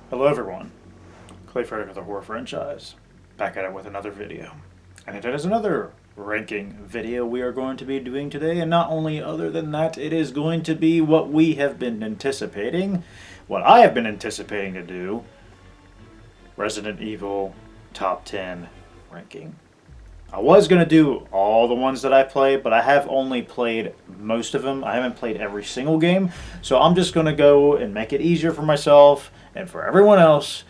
Hello everyone, Clay Frederick of the Horror Franchise, back at it with another video. And it is another ranking video we are going to be doing today, and not only other than that, it is going to be what we have been anticipating, what I have been anticipating to do, Resident Evil Top 10 ranking. I was going to do all the ones that I played, but I have only played most of them. I haven't played every single game, so I'm just going to go and make it easier for myself and for everyone else.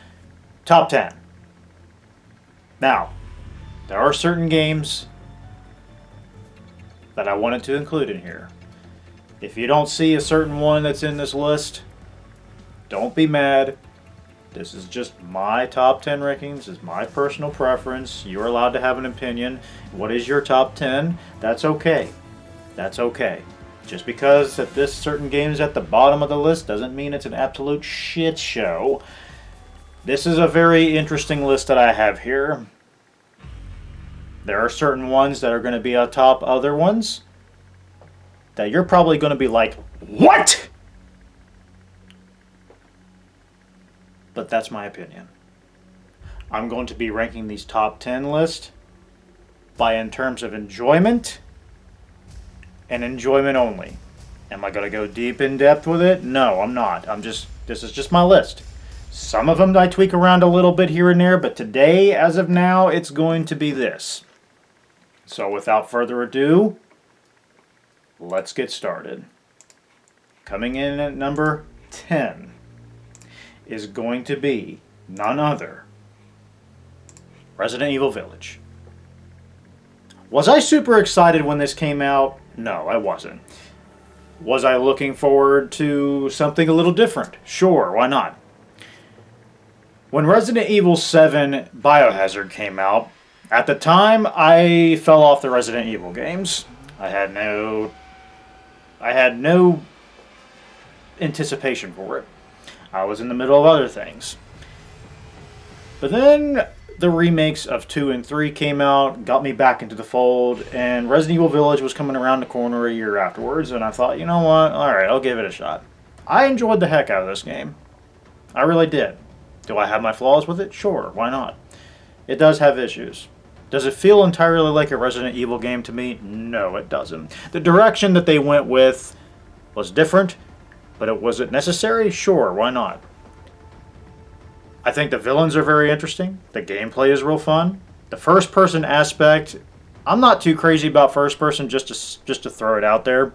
Top 10. Now, there are certain games that I wanted to include in here. If you don't see a certain one that's in this list, don't be mad. This is just my top 10 rankings. This is my personal preference. You're allowed to have an opinion. What is your top 10? That's okay. That's okay. Just because that this certain game is at the bottom of the list doesn't mean it's an absolute shit show. This is a very interesting list that I have here. There are certain ones that are going to be atop other ones that you're probably going to be like, what? But that's my opinion. I'm going to be ranking these top 10 lists by in terms of enjoyment and enjoyment only. Am I going to go deep in depth with it? No, I'm not. This is just my list. Some of them I tweak around a little bit here and there, but today, as of now, it's going to be this. So without further ado, let's get started. Coming in at number 10 is going to be none other Resident Evil Village. Was I super excited when this came out? No, I wasn't. Was I looking forward to something a little different? Sure, why not? When Resident Evil 7 Biohazard came out, at the time I fell off the Resident Evil games. I had no anticipation for it. I was in the middle of other things. But then the remakes of 2 and 3 came out, got me back into the fold, and Resident Evil Village was coming around the corner a year afterwards, and I thought, you know what, alright, I'll give it a shot. I enjoyed the heck out of this game. I really did. Do I have my flaws with it? Sure, why not? It does have issues. Does it feel entirely like a Resident Evil game to me? No, it doesn't. The direction that they went with was different, but was it necessary? Sure, why not? I think the villains are very interesting. The gameplay is real fun. The first-person aspect, I'm not too crazy about first-person, just to throw it out there.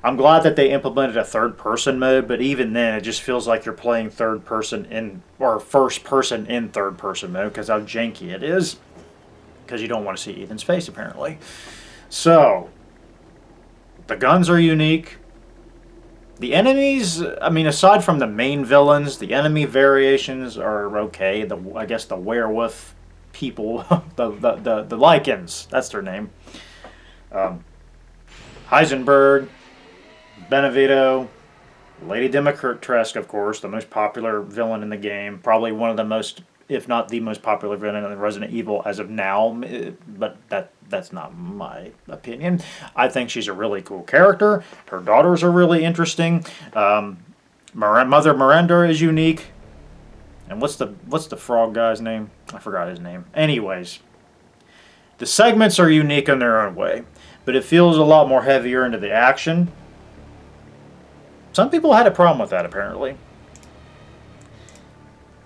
I'm glad that they implemented a third-person mode, but even then, it just feels like you're playing third-person in, or first-person in third-person mode, because how janky it is. Because you don't want to see Ethan's face, apparently. So, the guns are unique. The enemies, I mean, aside from the main villains, the enemy variations are okay. I guess the werewolf people, the Lycans, that's their name. Heisenberg, Benevito, Lady Dimitrescu, of course, the most popular villain in the game. Probably one of the most, if not the most popular villain in Resident Evil as of now, but that's not my opinion. I think she's a really cool character. Her daughters are really interesting. Mother Miranda is unique. And what's the frog guy's name? I forgot his name. Anyways, the segments are unique in their own way, but it feels a lot more heavier into the action. Some people had a problem with that, apparently.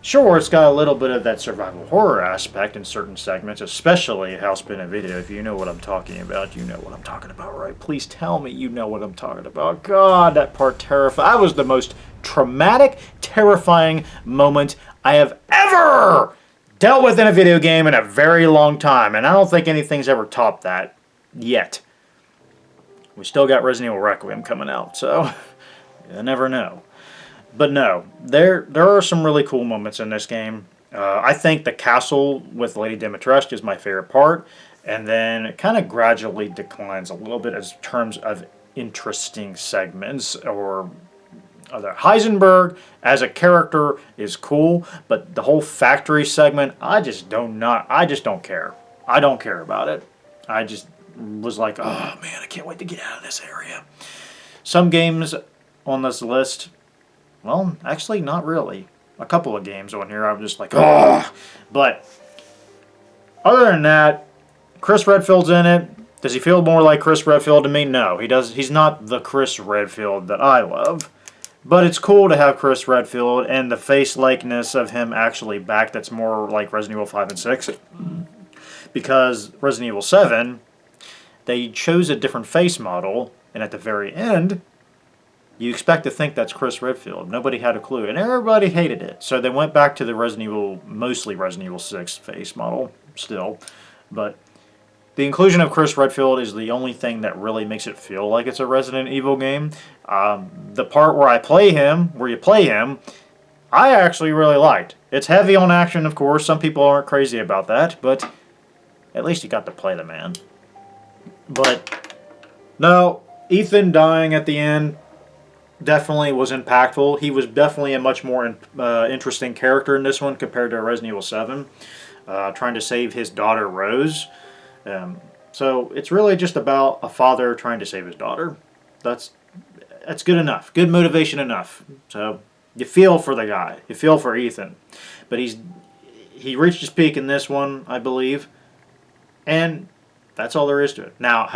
Sure, it's got a little bit of that survival horror aspect in certain segments, especially House Benevito. If you know what I'm talking about, you know what I'm talking about, right? Please tell me you know what I'm talking about. God, that part terrified. That was the most traumatic, terrifying moment I have ever dealt with in a video game in a very long time, and I don't think anything's ever topped that yet. We still got Resident Evil Requiem coming out, so you never know. But no, there are some really cool moments in this game. I think the castle with Lady Dimitrescu is my favorite part, and then it kind of gradually declines a little bit as terms of interesting segments or other. Heisenberg as a character is cool, but the whole factory segment, I just don't care. I don't care about it. I just was like, oh man, I can't wait to get out of this area. Some games on this list Well, actually, not really. A couple of games on here, I'm just like, oh. But other than that, Chris Redfield's in it. Does he feel more like Chris Redfield to me? No, he does. He's not the Chris Redfield that I love. But it's cool to have Chris Redfield and the face likeness of him actually back. That's more like Resident Evil 5 and 6. Because Resident Evil 7, they chose a different face model, and at the very end, you expect to think that's Chris Redfield. Nobody had a clue, and everybody hated it. So they went back to the mostly Resident Evil 6 face model still. But the inclusion of Chris Redfield is the only thing that really makes it feel like it's a Resident Evil game. The part where you play him, I actually really liked. It's heavy on action, of course. Some people aren't crazy about that, but at least you got to play the man. But no, Ethan dying at the end definitely was impactful. He was definitely a much more interesting character in this one compared to Resident Evil 7, trying to save his daughter Rose. So it's really just about a father trying to save his daughter. That's good enough. Good motivation enough. So you feel for the guy. You feel for Ethan. But he reached his peak in this one, I believe. And that's all there is to it. Now,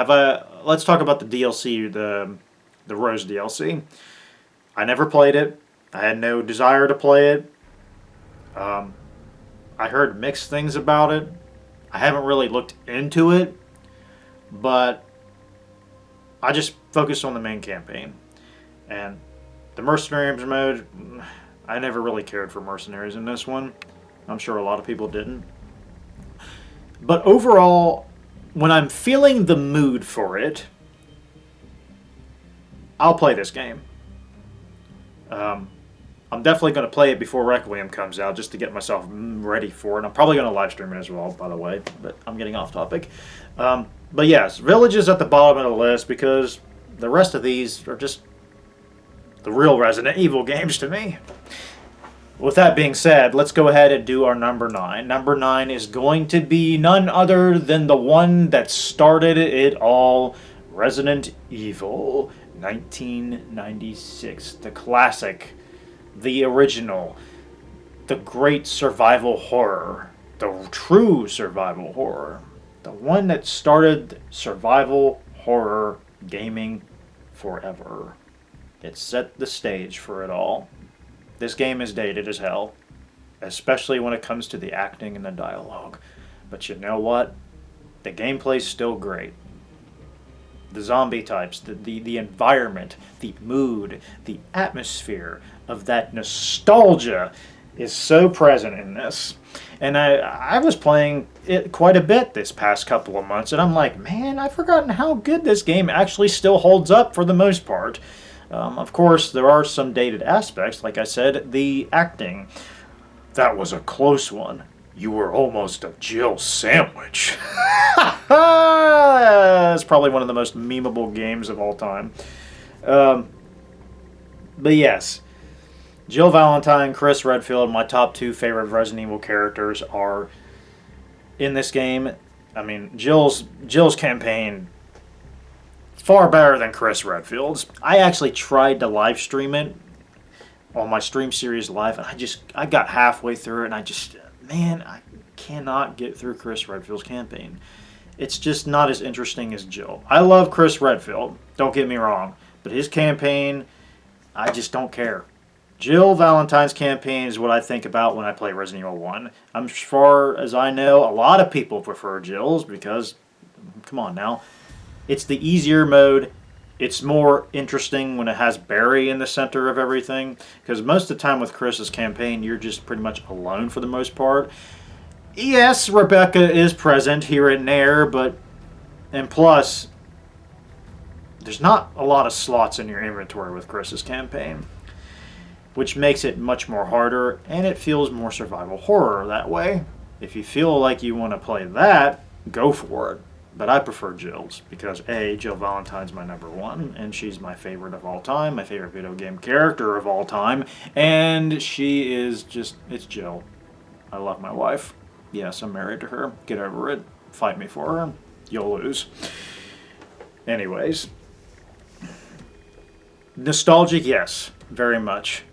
let's talk about the DLC, the Rose DLC. I never played it. I had no desire to play it. I heard mixed things about it. I haven't really looked into it, but I just focused on the main campaign. And the Mercenaries mode, I never really cared for Mercenaries in this one. I'm sure a lot of people didn't. But overall, when I'm feeling the mood for it, I'll play this game. I'm definitely going to play it before Requiem comes out just to get myself ready for it. I'm probably going to live stream it as well, by the way, but I'm getting off topic. But yes, Village is at the bottom of the list because the rest of these are just the real Resident Evil games to me. With that being said, let's go ahead and do our number 9. Number 9 is going to be none other than the one that started it all, Resident Evil 1996. The classic, the original, the great survival horror, the true survival horror. The one that started survival horror gaming forever. It set the stage for it all. This game is dated as hell, especially when it comes to the acting and the dialogue. But you know what? The gameplay's still great. The zombie types, the environment, the mood, the atmosphere of that nostalgia is so present in this. And I was playing it quite a bit this past couple of months, and I'm like, man, I've forgotten how good this game actually still holds up for the most part. Of course, there are some dated aspects. Like I said, the acting. That was a close one. You were almost a Jill sandwich. It's probably one of the most memeable games of all time. But yes, Jill Valentine, Chris Redfield, my top 2 favorite Resident Evil characters are in this game. I mean, Jill's campaign, far better than Chris Redfield's. I actually tried to live stream it on my stream series live, and I got halfway through it, and I cannot get through Chris Redfield's campaign. It's just not as interesting as Jill. I love Chris Redfield, don't get me wrong, but his campaign, I just don't care. Jill Valentine's campaign is what I think about when I play Resident Evil 1. As far as I know, a lot of people prefer Jill's because, come on now, it's the easier mode. It's more interesting when it has Barry in the center of everything. Because most of the time with Chris's campaign, you're just pretty much alone for the most part. Yes, Rebecca is present here and there, and plus, there's not a lot of slots in your inventory with Chris's campaign, which makes it much more harder, and it feels more survival horror that way. If you feel like you want to play that, go for it. But I prefer Jill's because Jill Valentine's my number 1, and she's my favorite of all time, my favorite video game character of all time, and she is it's Jill. I love my wife. Yes, I'm married to her. Get over it. Fight me for her. You'll lose. Anyways. Nostalgic, yes. Very much.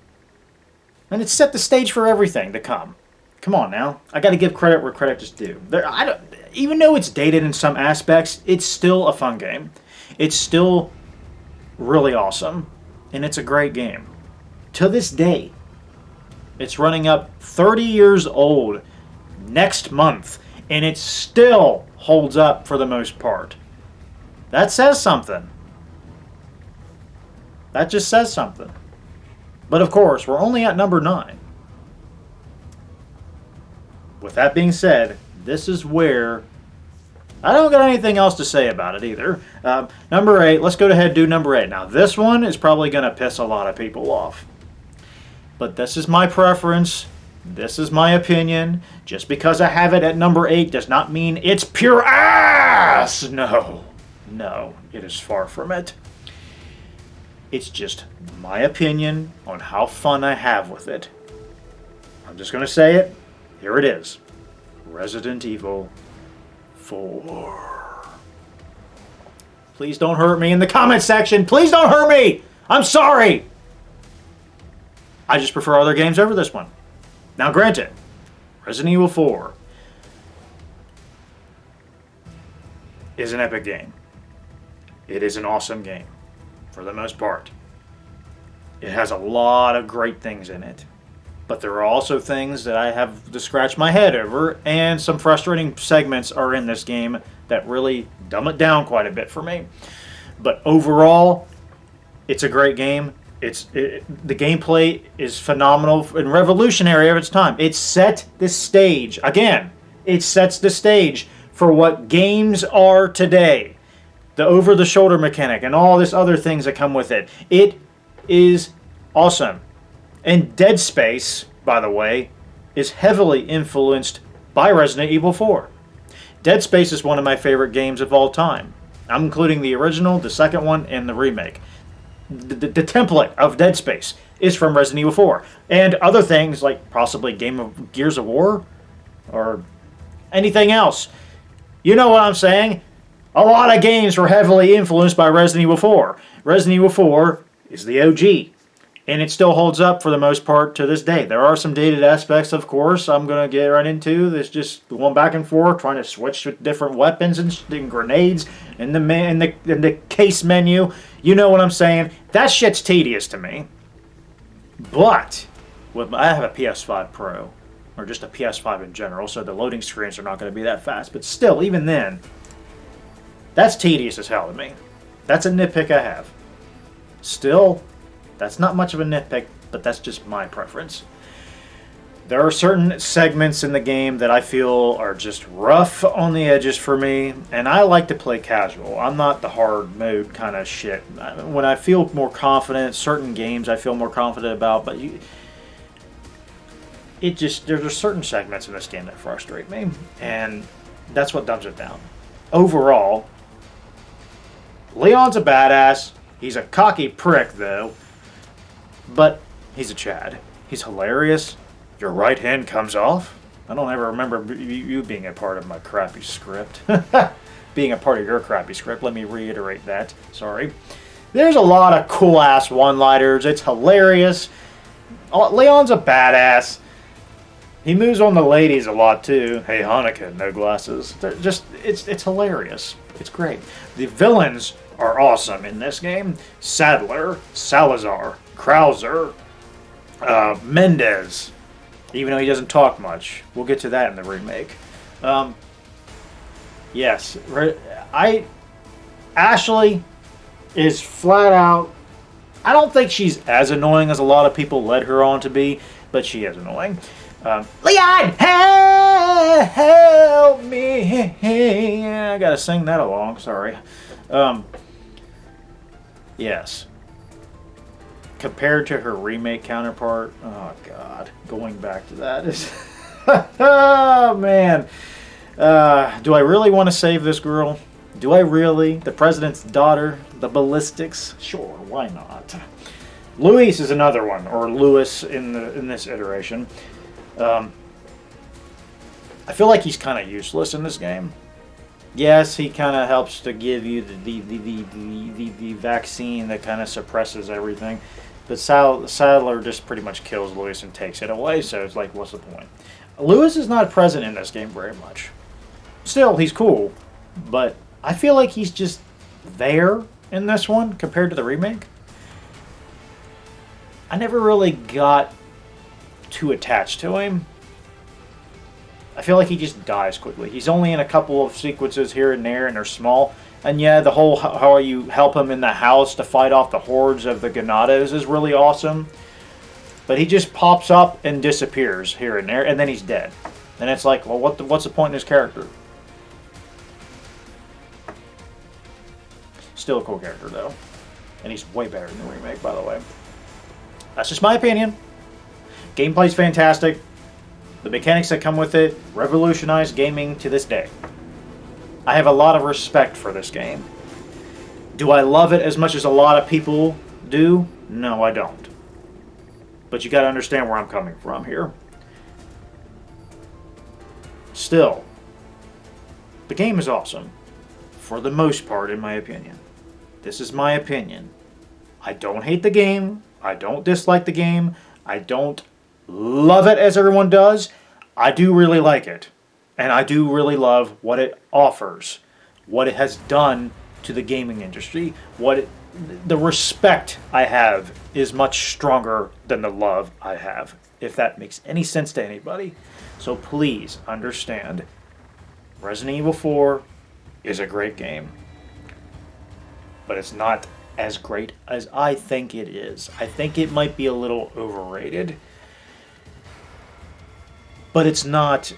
And it set the stage for everything to come. Come on now. I got to give credit where credit is due. Even though it's dated in some aspects, it's still a fun game. It's still really awesome. And it's a great game. To this day, it's running up 30 years old next month. And it still holds up for the most part. That says something. That just says something. But of course, we're only at number 9. With that being said, this is where I don't got anything else to say about it either. Number 8, let's go ahead and do number 8. Now, this one is probably going to piss a lot of people off. But this is my preference. This is my opinion. Just because I have it at number 8 does not mean it's pure ass. No, it is far from it. It's just my opinion on how fun I have with it. I'm just going to say it. Here it is. Resident Evil 4. Please don't hurt me in the comment section. Please don't hurt me. I'm sorry. I just prefer other games over this one. Now granted, Resident Evil 4 is an epic game. It is an awesome game, for the most part. It has a lot of great things in it. But there are also things that I have to scratch my head over, and some frustrating segments are in this game that really dumb it down quite a bit for me. But overall, it's a great game. The gameplay is phenomenal and revolutionary of its time. It set the stage. Again, it sets the stage for what games are today. The over-the-shoulder mechanic and all this other things that come with it. It is awesome. And Dead Space, by the way, is heavily influenced by Resident Evil 4. Dead Space is one of my favorite games of all time. I'm including the original, the second one, and the remake. The template of Dead Space is from Resident Evil 4. And other things like possibly Gears of War or anything else. You know what I'm saying? A lot of games were heavily influenced by Resident Evil 4. Resident Evil 4 is the OG. And it still holds up for the most part to this day. There are some dated aspects, of course, I'm going to get right into. There's just going back and forth, trying to switch with different weapons and grenades and the case menu. You know what I'm saying? That shit's tedious to me. But I have a PS5 Pro, or just a PS5 in general, so the loading screens are not going to be that fast. But still, even then, that's tedious as hell to me. That's a nitpick I have. Still, that's not much of a nitpick, but that's just my preference. There are certain segments in the game that I feel are just rough on the edges for me, and I like to play casual. I'm not the hard mode kind of shit. When I feel more confident, certain games I feel more confident about, but there's certain segments in this game that frustrate me, and that's what dumbs it down. Overall, Leon's a badass. He's a cocky prick, though. But he's a Chad. He's hilarious. Your right hand comes off. I don't ever remember you being a part of my crappy script. Being a part of your crappy script. Let me reiterate that. Sorry. There's a lot of cool-ass one-liners. It's hilarious. Leon's a badass. He moves on the ladies a lot, too. Hey, Hanukkah, no glasses. It's hilarious. It's great. The villains are awesome in this game. Sadler, Salazar, Krauser, Mendez, even though he doesn't talk much. We'll get to that in the remake. Yes, Ashley is flat out. I don't think she's as annoying as a lot of people led her on to be, but she is annoying. Leon, help me! I gotta sing that along. Sorry. Yes. Compared to her remake counterpart, oh god, going back to that is, oh man, do I really want to save this girl? Do I really? The president's daughter, the ballistics? Sure, why not? Luis is another one, or Lewis in this iteration. I feel like he's kind of useless in this game. Yes, he kind of helps to give you the vaccine that kind of suppresses everything. But Sadler just pretty much kills Lewis and takes it away, so it's like, what's the point? Lewis is not present in this game very much. Still, he's cool, but I feel like he's just there in this one compared to the remake. I never really got too attached to him. I feel like he just dies quickly. He's only in a couple of sequences here and there, and they're small. And yeah, the whole how you help him in the house to fight off the hordes of the Ganados is really awesome. But he just pops up and disappears here and there, and then he's dead. And it's like, well, what's the point in his character? Still a cool character, though. And he's way better in the remake, by the way. That's just my opinion. Gameplay's fantastic. The mechanics that come with it revolutionize gaming to this day. I have a lot of respect for this game. Do I love it as much as a lot of people do? No, I don't. But you gotta understand where I'm coming from here. Still, the game is awesome. For the most part, in my opinion. This is my opinion. I don't hate the game. I don't dislike the game. I don't love it as everyone does. I do really like it. And I do really love what it offers. What it has done to the gaming industry. The respect I have is much stronger than the love I have. If that makes any sense to anybody. So please understand. Resident Evil 4 is a great game. But it's not as great as I think it is. I think it might be a little overrated. But it's not...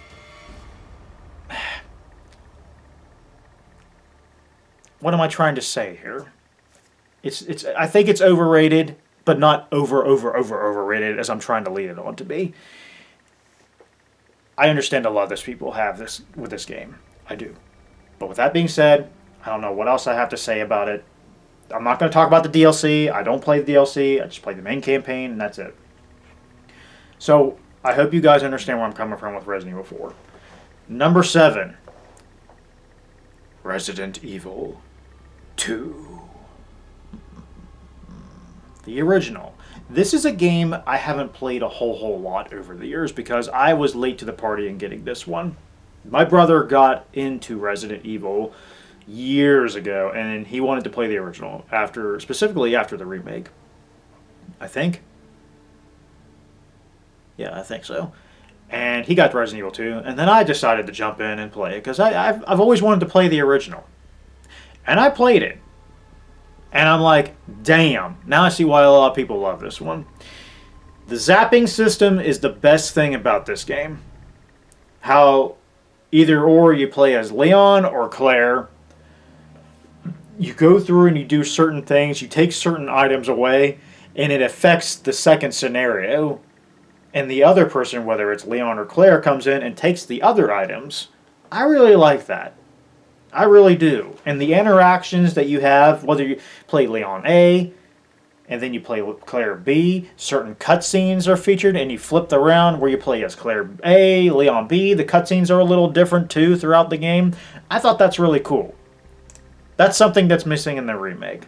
What am I trying to say here? I think it's overrated, but not overrated as I'm trying to lead it on to be. I understand a lot of those people have this with this game. I do. But with that being said, I don't know what else I have to say about it. I'm not going to talk about the DLC. I don't play the DLC. I just play the main campaign, and that's it. So, I hope you guys understand where I'm coming from with Resident Evil 4. Number 7. Resident Evil 2. The original. This is a game I haven't played a whole lot over the years because I was late to the party in getting this one. My brother got into Resident Evil years ago, and he wanted to play the original, specifically after the remake. I think. Yeah, I think so. And he got Resident Evil 2, and then I decided to jump in and play it, because I've always wanted to play the original. And I played it. And I'm like, damn, now I see why a lot of people love this one. The zapping system is the best thing about this game. How either or you play as Leon or Claire. You go through and you do certain things, you take certain items away, and it affects the second scenario. And the other person, whether it's Leon or Claire, comes in and takes the other items. I really like that. I really do. And the interactions that you have, whether you play Leon A, and then you play Claire B, certain cutscenes are featured, and you flip around where you play as Claire A, Leon B. The cutscenes are a little different too throughout the game. I thought that's really cool. That's something that's missing in the remake.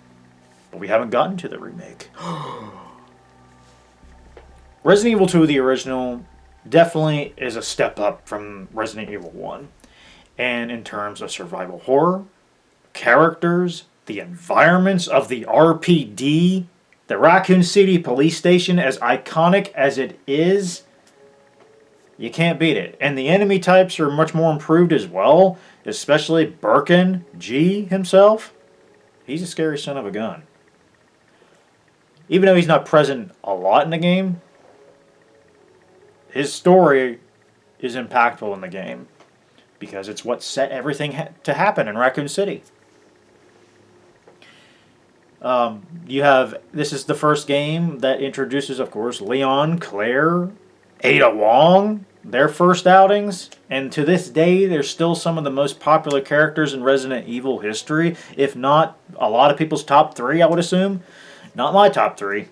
But we haven't gotten to the remake. Resident Evil 2, the original, definitely is a step up from Resident Evil 1. And in terms of survival horror, characters, the environments of the RPD, the Raccoon City police station, as iconic as it is, you can't beat it. And the enemy types are much more improved as well, especially Birkin G himself. He's a scary son of a gun. Even though he's not present a lot in the game, his story is impactful in the game because it's what set everything to happen in Raccoon City. This is the first game that introduces, of course, Leon, Claire, Ada Wong, their first outings, and to this day, they're still some of the most popular characters in Resident Evil history, if not a lot of people's top 3, I would assume. Not my top 3,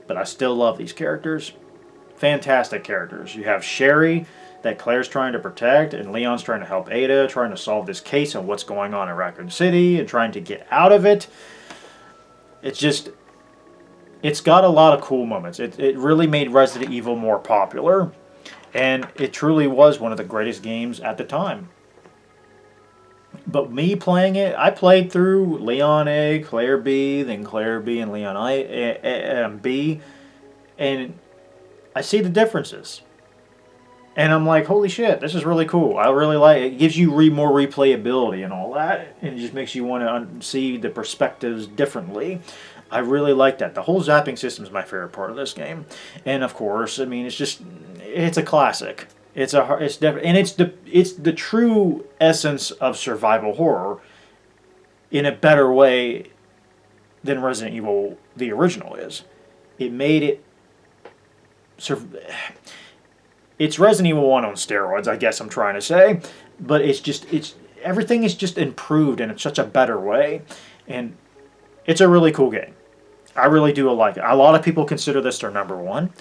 but I still love these characters. Fantastic characters. You have Sherry, that Claire's trying to protect, and Leon's trying to help Ada, trying to solve this case and what's going on in Raccoon City, and trying to get out of it. It's just it's got a lot of cool moments. It really made Resident Evil more popular, and it truly was one of the greatest games at the time. But me playing it, I played through Leon A, Claire B, then Claire B and Leon B, and I see the differences. And I'm like, holy shit, this is really cool. I really like it. It gives you more replayability and all that, and it just makes you want to see the perspectives differently. I really like that. The whole zapping system is my favorite part of this game, and of course, I mean, it's a classic. It's the true essence of survival horror in a better way than Resident Evil the original is. It made it. It's Resident Evil 1 on steroids, I guess I'm trying to say, but it's everything is just improved in such a better way, and it's a really cool game. I really do like it. A lot of people consider this their number one.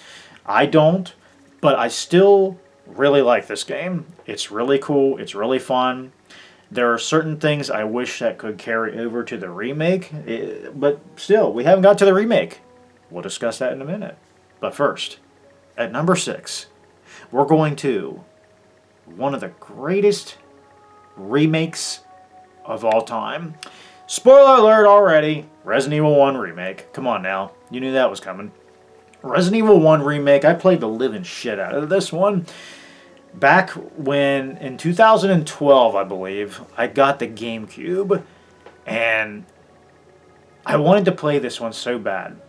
I don't, but I still really like this game. It's really cool. It's really fun. There are certain things I wish that could carry over to the remake, but still, we haven't got to the remake. We'll discuss that in a minute. But first, at number 6, we're going to one of the greatest remakes of all time. Spoiler alert already, Resident Evil 1 Remake. Come on now, you knew that was coming. Resident Evil 1 Remake, I played the living shit out of this one. Back when, in 2012, I believe, I got the GameCube, and I wanted to play this one so bad.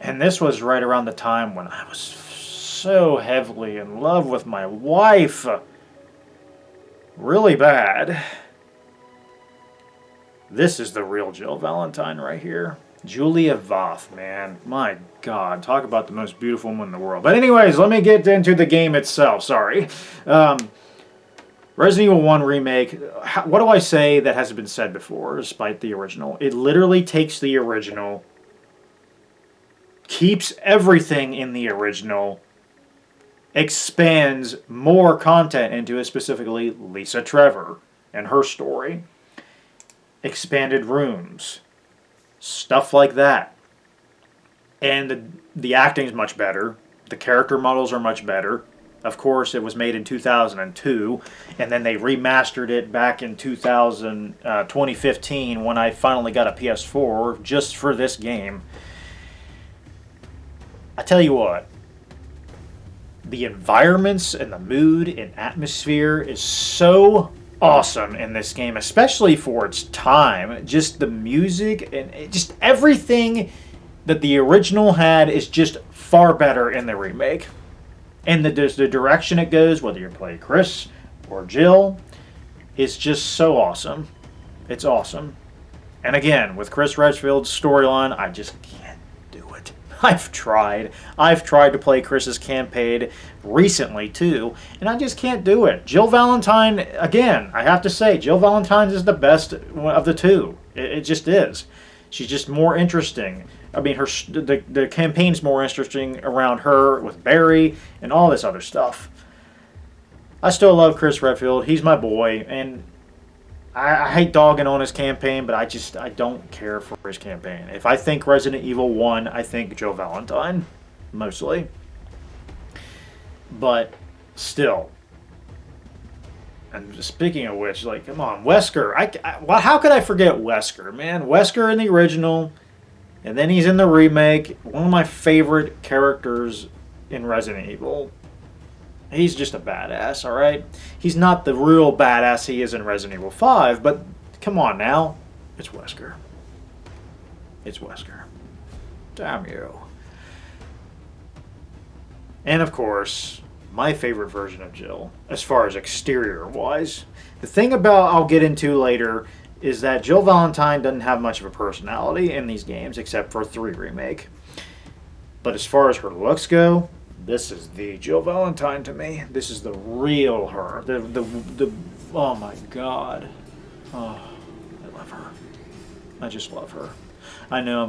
And this was right around the time when I was so heavily in love with my wife. Really bad. This is the real Jill Valentine right here. Julia Voth, man. My God. Talk about the most beautiful woman in the world. But anyways, let me get into the game itself. Sorry. Resident Evil 1 Remake. What do I say that hasn't been said before, despite the original? It literally takes the original, keeps everything in the original, expands more content into it, specifically Lisa Trevor and her story. Expanded rooms. Stuff like that. And the acting is much better. The character models are much better. Of course, it was made in 2002, and then they remastered it back in 2015 when I finally got a PS4 just for this game. I tell you what, the environments and the mood and atmosphere is so awesome in this game, especially for its time. Just the music and just everything that the original had is just far better in the remake. And the direction it goes, whether you play Chris or Jill, is just so awesome. It's awesome. And again, with Chris Redfield's storyline, I just can't do it. I've tried. I've tried to play Chris's campaign recently too, and I just can't do it. Jill Valentine, again, I have to say, Jill Valentine is the best of the two. It just is. She's just more interesting. I mean, the campaign's more interesting around her with Barry and all this other stuff. I still love Chris Redfield. He's my boy, and I hate dogging on his campaign, but I don't care for his campaign. If I think Resident Evil 1, I think Jill Valentine, mostly. But still. And speaking of which, like, come on, Wesker. How could I forget Wesker, man? Wesker in the original, and then he's in the remake. One of my favorite characters in Resident Evil. He's just a badass, alright? He's not the real badass he is in Resident Evil 5, but come on now. It's Wesker. It's Wesker. Damn you. And of course, my favorite version of Jill, as far as exterior-wise. The thing about I'll get into later is that Jill Valentine doesn't have much of a personality in these games, except for 3 Remake. But as far as her looks go, this is the Jill Valentine to me. This is the real her. The oh my God. Oh, I love her. I just love her. I know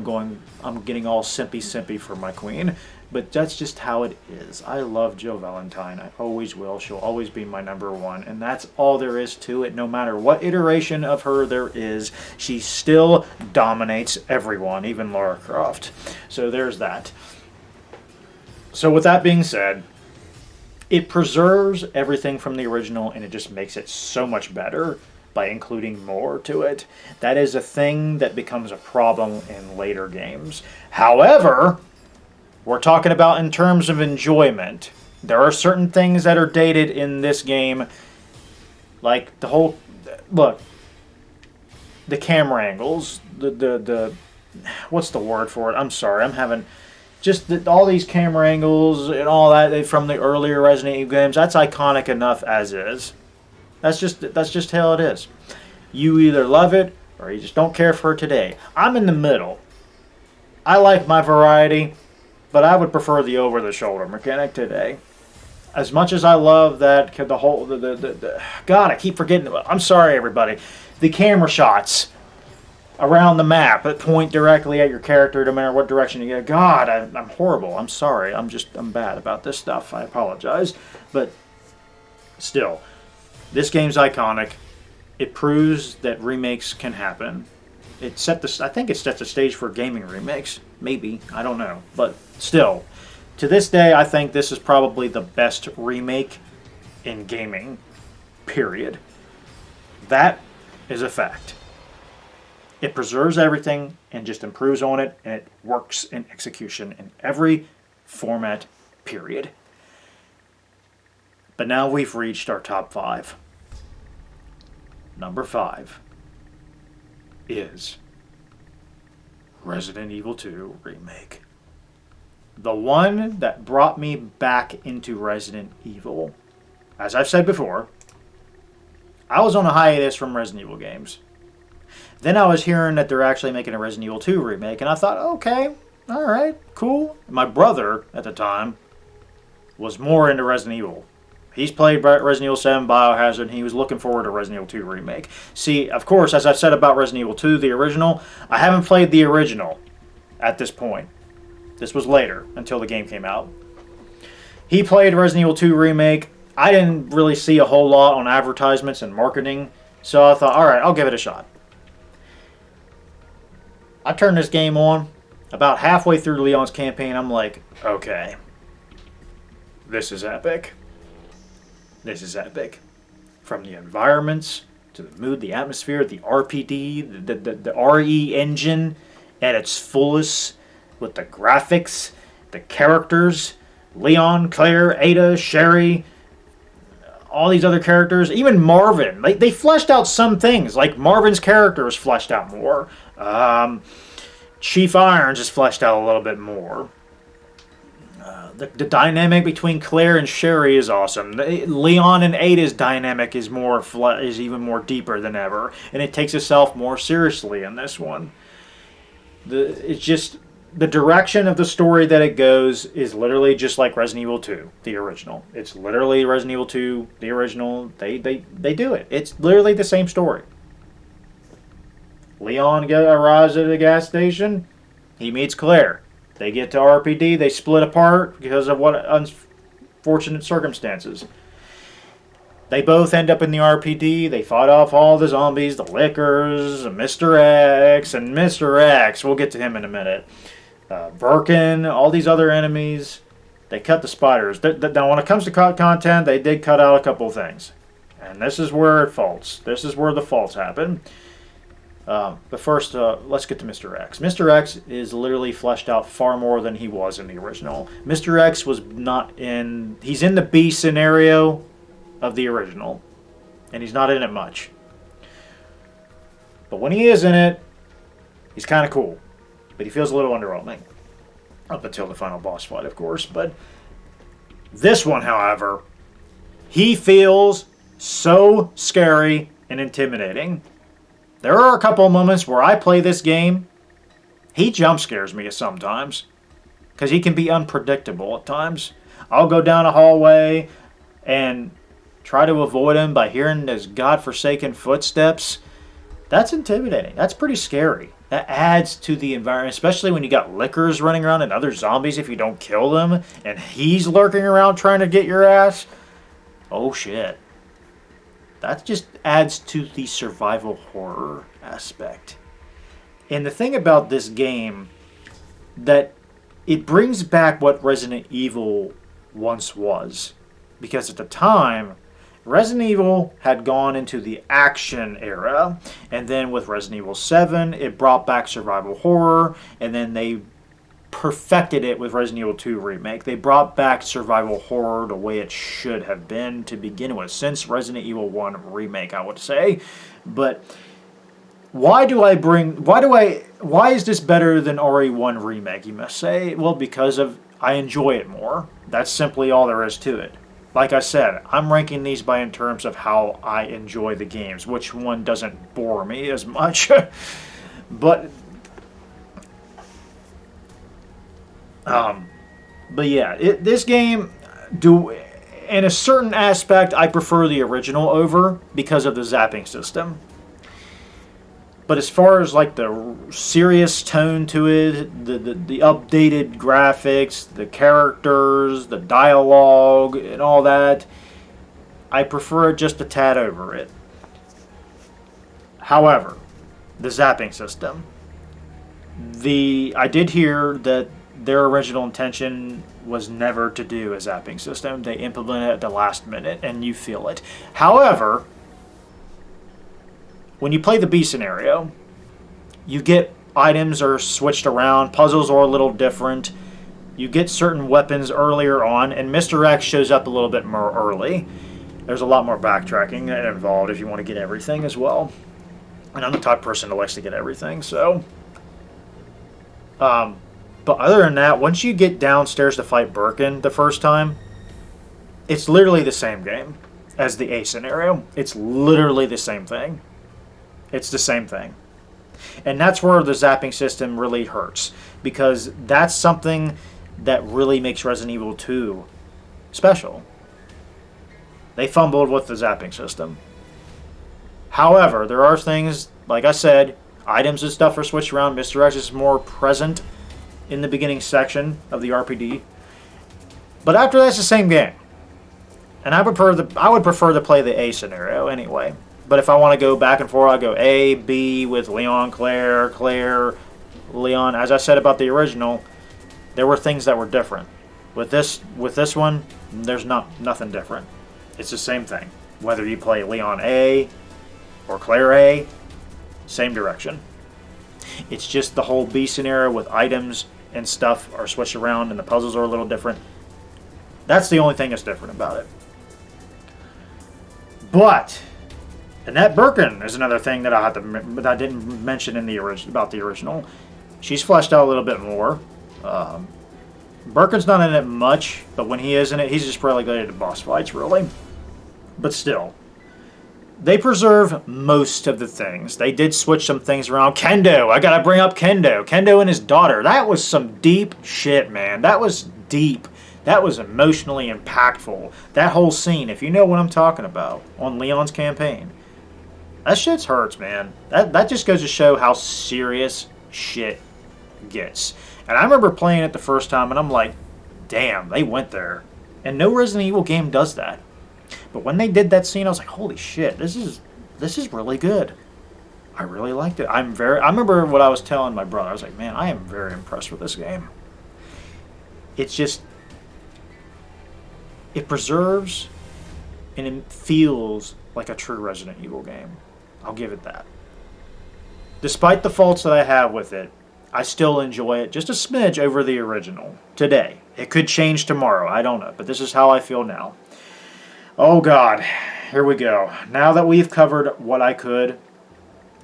I'm getting all simpy for my queen. But that's just how it is. I love Jill Valentine. I always will. She'll always be my number one. And that's all there is to it. No matter what iteration of her there is, she still dominates everyone, even Lara Croft. So there's that. So with that being said, it preserves everything from the original and it just makes it so much better by including more to it. That is a thing that becomes a problem in later games. However, we're talking about in terms of enjoyment. There are certain things that are dated in this game, like the whole look, the camera angles, the what's the word for it? I'm sorry, I'm having just all these camera angles and all that from the earlier Resident Evil games. That's iconic enough as is. That's just how it is. You either love it or you just don't care for it today. I'm in the middle. I like my variety, but I would prefer the over-the-shoulder mechanic today. As much as I love that, the whole, God, I keep forgetting. I'm sorry, everybody. The camera shots around the map that point directly at your character, no matter what direction you go. God, I'm horrible. I'm sorry. I'm bad about this stuff. I apologize, but still, this game's iconic. It proves that remakes can happen. I think it sets the stage for gaming remakes. Maybe. I don't know. But still, to this day, I think this is probably the best remake in gaming. Period. That is a fact. It preserves everything and just improves on it, and it works in execution in every format. Period. But now we've reached our top 5. Number 5 is Resident Evil 2 Remake. The one that brought me back into Resident Evil. As I've said before, I was on a hiatus from Resident Evil games. Then I was hearing that they're actually making a Resident Evil 2 remake, and I thought, okay, alright, cool. My brother, at the time, was more into Resident Evil. He's played Resident Evil 7, Biohazard, and he was looking forward to Resident Evil 2 Remake. See, of course, as I've said about Resident Evil 2, the original, I haven't played the original at this point. This was later, until the game came out. He played Resident Evil 2 Remake. I didn't really see a whole lot on advertisements and marketing, so I thought, alright, I'll give it a shot. I turned this game on. About halfway through Leon's campaign, I'm like, okay, this is epic. This is epic. From the environments, to the mood, the atmosphere, the RPD, the RE engine at its fullest, with the graphics, the characters, Leon, Claire, Ada, Sherry, all these other characters, even Marvin. They fleshed out some things, like Marvin's character is fleshed out more. Chief Irons is fleshed out a little bit more. The dynamic between Claire and Sherry is awesome. Leon and Ada's dynamic is even more deeper than ever, and it takes itself more seriously in this one. It's just the direction of the story that it goes is literally just like Resident Evil 2, the original. It's literally Resident Evil 2, the original. They do it. It's literally the same story. Leon arrives at a gas station. He meets Claire. They get to RPD. They split apart because of what unfortunate circumstances. They both end up in the RPD. They fought off all the zombies, the Lickers, Mr. X, and Mr. X. We'll get to him in a minute. Birkin, all these other enemies. They cut the spiders. Now, when it comes to content, they did cut out a couple of things. And this is where it faults. This is where the faults happen. But first, let's get to Mr. X. Mr. X is literally fleshed out far more than he was in the original. Mr. X was not in... He's in the B scenario of the original. And he's not in it much. But when he is in it, he's kind of cool. But he feels a little underwhelming. Up until the final boss fight, of course. But this one, however, he feels so scary and intimidating. There are a couple of moments where I play this game. He jump scares me sometimes. Because he can be unpredictable at times. I'll go down a hallway and try to avoid him by hearing his godforsaken footsteps. That's intimidating. That's pretty scary. That adds to the environment, especially when you got lickers running around and other zombies if you don't kill them, and he's lurking around trying to get your ass. Oh shit. That just adds to the survival horror aspect. And the thing about this game, that it brings back what Resident Evil once was. Because at the time, Resident Evil had gone into the action era, and then with Resident Evil 7, it brought back survival horror, and then they perfected it with Resident Evil 2 Remake. They brought back survival horror the way it should have been to begin with, since Resident Evil 1 Remake, I would say. But why is this better than RE1 Remake, you must say? Well, because I enjoy it more. That's simply all there is to it. Like I said, I'm ranking these in terms of how I enjoy the games, which one doesn't bore me as much. but yeah, this game, in a certain aspect, I prefer the original over because of the zapping system. But as far as like the serious tone to it, the updated graphics, the characters, the dialogue, and all that, I prefer it just a tad over it. However, the zapping system. I did hear that their original intention was never to do a zapping system. They implemented it at the last minute, and you feel it. However, when you play the B scenario, you get items are switched around, puzzles are a little different, you get certain weapons earlier on, and Mr. X shows up a little bit more early. There's a lot more backtracking involved if you want to get everything as well. And I'm the type of person that likes to get everything, so. But other than that, once you get downstairs to fight Birkin the first time, it's literally the same game as the A scenario. It's literally the same thing. It's the same thing. And that's where the zapping system really hurts. Because that's something that really makes Resident Evil 2 special. They fumbled with the zapping system. However, there are things, like I said, items and stuff are switched around. Mr. X is more present in the beginning section of the RPD. But after that, it's the same game. And I would prefer to play the A scenario anyway. But if I want to go back and forth, I go A, B with Leon, Claire, Leon. As I said about the original, there were things that were different. With this one, there's nothing different. It's the same thing. Whether you play Leon A or Claire A, same direction. It's just the whole B scenario with items and stuff are switched around and the puzzles are a little different. That's the only thing that's different about it. But Annette Birkin is another thing that I didn't mention in about the original. She's fleshed out a little bit more. Birkin's not in it much, but when he is in it, he's just relegated to boss fights, really. But still, they preserve most of the things. They did switch some things around. Kendo, I gotta bring up Kendo. Kendo and his daughter. That was some deep shit, man. That was deep. That was emotionally impactful. That whole scene, if you know what I'm talking about, on Leon's campaign. That shit hurts, man. That just goes to show how serious shit gets. And I remember playing it the first time, and I'm like, damn, they went there. And no Resident Evil game does that. But when they did that scene, I was like, holy shit, this is really good. I really liked it. I remember what I was telling my brother. I was like, man, I am very impressed with this game. It's just, it preserves and it feels like a true Resident Evil game. I'll give it that. Despite the faults that I have with it, I still enjoy it just a smidge over the original today. It could change tomorrow. I don't know. But this is how I feel now. Oh, God. Here we go. Now that we've covered what I could.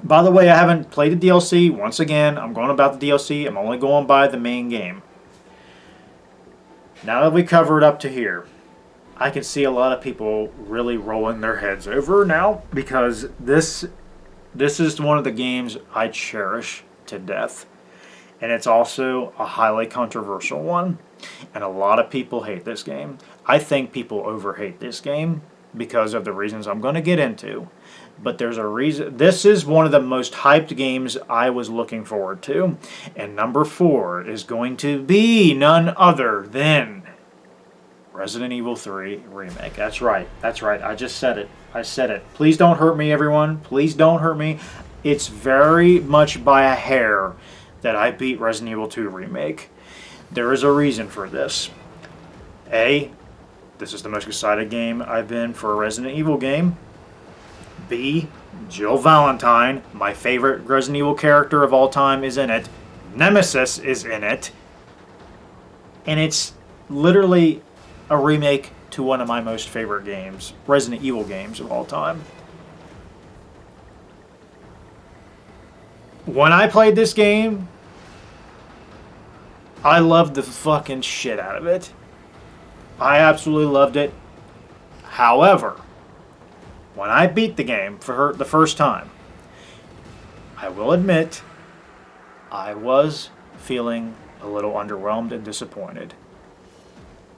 By the way, I haven't played the DLC. Once again, I'm going about the DLC. I'm only going by the main game. Now that we covered up to here, I can see a lot of people really rolling their heads over now because this is one of the games I cherish to death. And it's also a highly controversial one. And a lot of people hate this game. I think people overhate this game because of the reasons I'm going to get into. But there's a reason. This is one of the most hyped games I was looking forward to. And number 4 is going to be none other than Resident Evil 3 Remake. That's right. That's right. I just said it. I said it. Please don't hurt me, everyone. Please don't hurt me. It's very much by a hair that I beat Resident Evil 2 Remake. There is a reason for this. A, this is the most excited game I've been for a Resident Evil game. B, Jill Valentine, my favorite Resident Evil character of all time, is in it. Nemesis is in it. And it's literally a remake to one of my most favorite games, Resident Evil games of all time. When I played this game, I loved the fucking shit out of it. I absolutely loved it. However, when I beat the game for the first time, I will admit I was feeling a little underwhelmed and disappointed.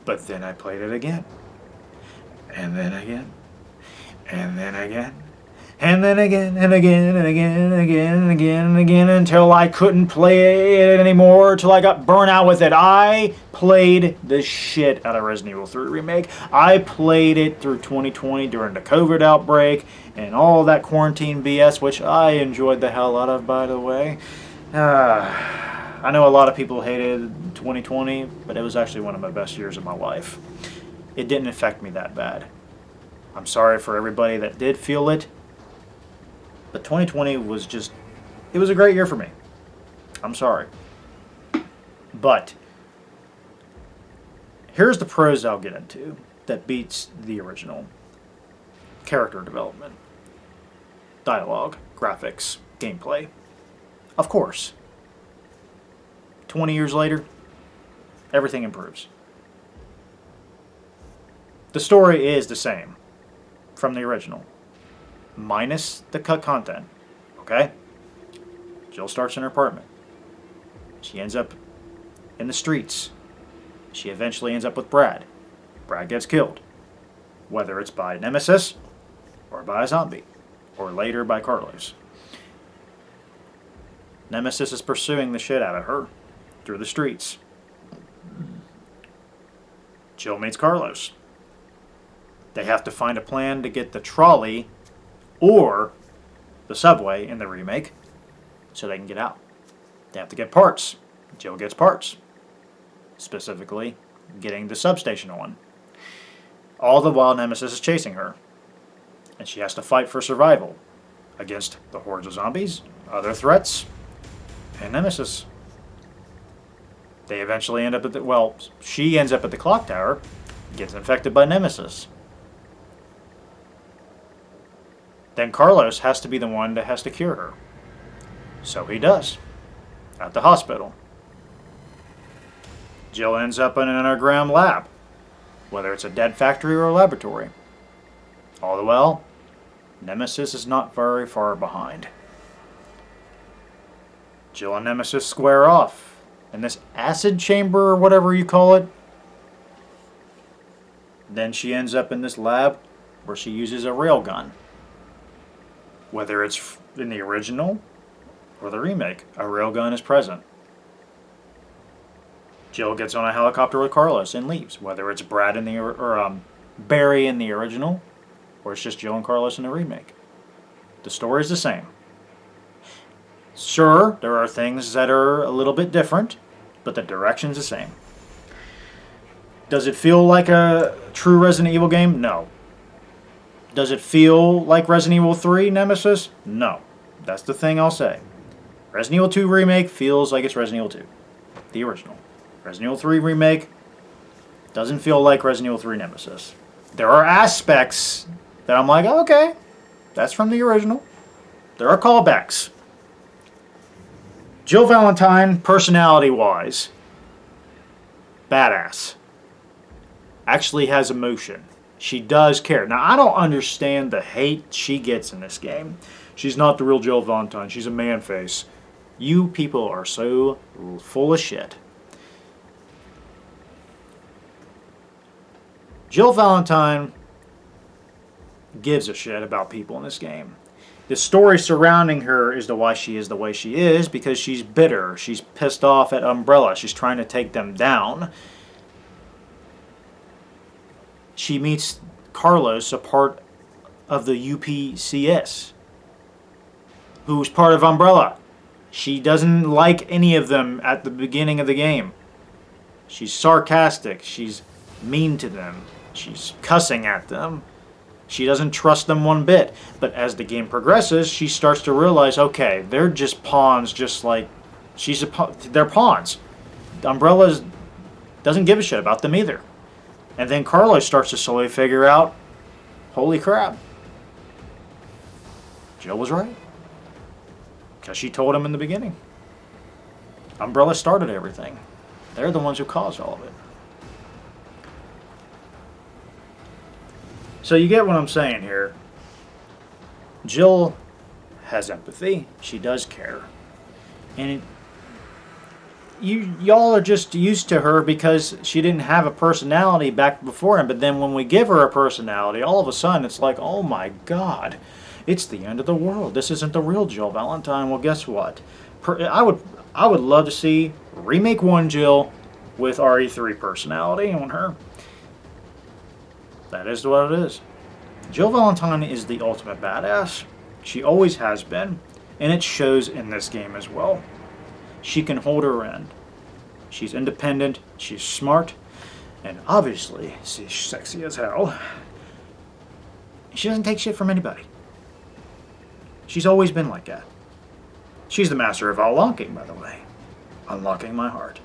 But then I played it again. And then again. And then again. And then again and again and again and again and again and again until I couldn't play it anymore, until I got burnt out with it. I played the shit out of Resident Evil 3 Remake. I played it through 2020 during the COVID outbreak and all that quarantine BS, which I enjoyed the hell out of, by the way. I know a lot of people hated 2020, but it was actually one of my best years of my life. It didn't affect me that bad. I'm sorry for everybody that did feel it. But 2020 was just, it was a great year for me. I'm sorry. But here's the pros I'll get into that beats the original. Character development, dialogue, graphics, gameplay. Of course. 20 years later, everything improves. The story is the same from the original, minus the cut content, okay? Jill starts in her apartment. She ends up in the streets. She eventually ends up with Brad. Brad gets killed, whether it's by Nemesis or by a zombie, or later by Carlos. Nemesis is pursuing the shit out of her through the streets. Jill meets Carlos. They have to find a plan to get the trolley or the subway in the remake so they can get out. They have to get parts. Jill gets parts. Specifically, getting the substation on. All the while Nemesis is chasing her. And she has to fight for survival against the hordes of zombies, other threats, and Nemesis. They eventually end up at the, she ends up at the clock tower, gets infected by Nemesis. Then Carlos has to be the one that has to cure her. So he does. At the hospital. Jill ends up in an underground lab. Whether it's a dead factory or a laboratory. All the while, Nemesis is not very far behind. Jill and Nemesis square off in this acid chamber or whatever you call it. Then she ends up in this lab where she uses a railgun. Whether it's in the original or the remake, a railgun is present. Jill gets on a helicopter with Carlos and leaves. Whether it's Brad in the or Barry in the original, or it's just Jill and Carlos in the remake, the story is the same. Sure, there are things that are a little bit different, but the direction's the same. Does it feel like a true Resident Evil game? No. Does it feel like Resident Evil 3 Nemesis? No. That's the thing I'll say. Resident Evil 2 Remake feels like it's Resident Evil 2. The original. Resident Evil 3 Remake doesn't feel like Resident Evil 3 Nemesis. There are aspects that I'm like, oh, okay, that's from the original. There are callbacks. Jill Valentine, personality-wise, badass. Actually has emotion. She does care. Now, I don't understand the hate she gets in this game. She's not the real Jill Valentine. She's a man-face. You people are so full of shit. Jill Valentine gives a shit about people in this game. The story surrounding her is the why she is the way she is, because she's bitter. She's pissed off at Umbrella. She's trying to take them down. She meets Carlos, a part of the UPCS, who's part of Umbrella. She doesn't like any of them at the beginning of the game. She's sarcastic. She's mean to them. She's cussing at them. She doesn't trust them one bit. But as the game progresses, she starts to realize, okay, they're just pawns, just like they're pawns. Umbrella doesn't give a shit about them either. And then Carlos starts to slowly figure out, holy crap, Jill was right. Because she told him in the beginning. Umbrella started everything. They're the ones who caused all of it. So you get what I'm saying here. Jill has empathy. She does care. And y'all are just used to her because she didn't have a personality back before him. But then when we give her a personality, all of a sudden it's like, oh my God, it's the end of the world. This isn't the real Jill Valentine. Well, guess what? I would love to see Remake 1 Jill with RE3 personality on her. That is what it is. Jill Valentine is the ultimate badass. She always has been, and it shows in this game as well. She can hold her end. She's independent, she's smart, and obviously she's sexy as hell. She doesn't take shit from anybody. She's always been like that. She's the master of unlocking, by the way. Unlocking my heart.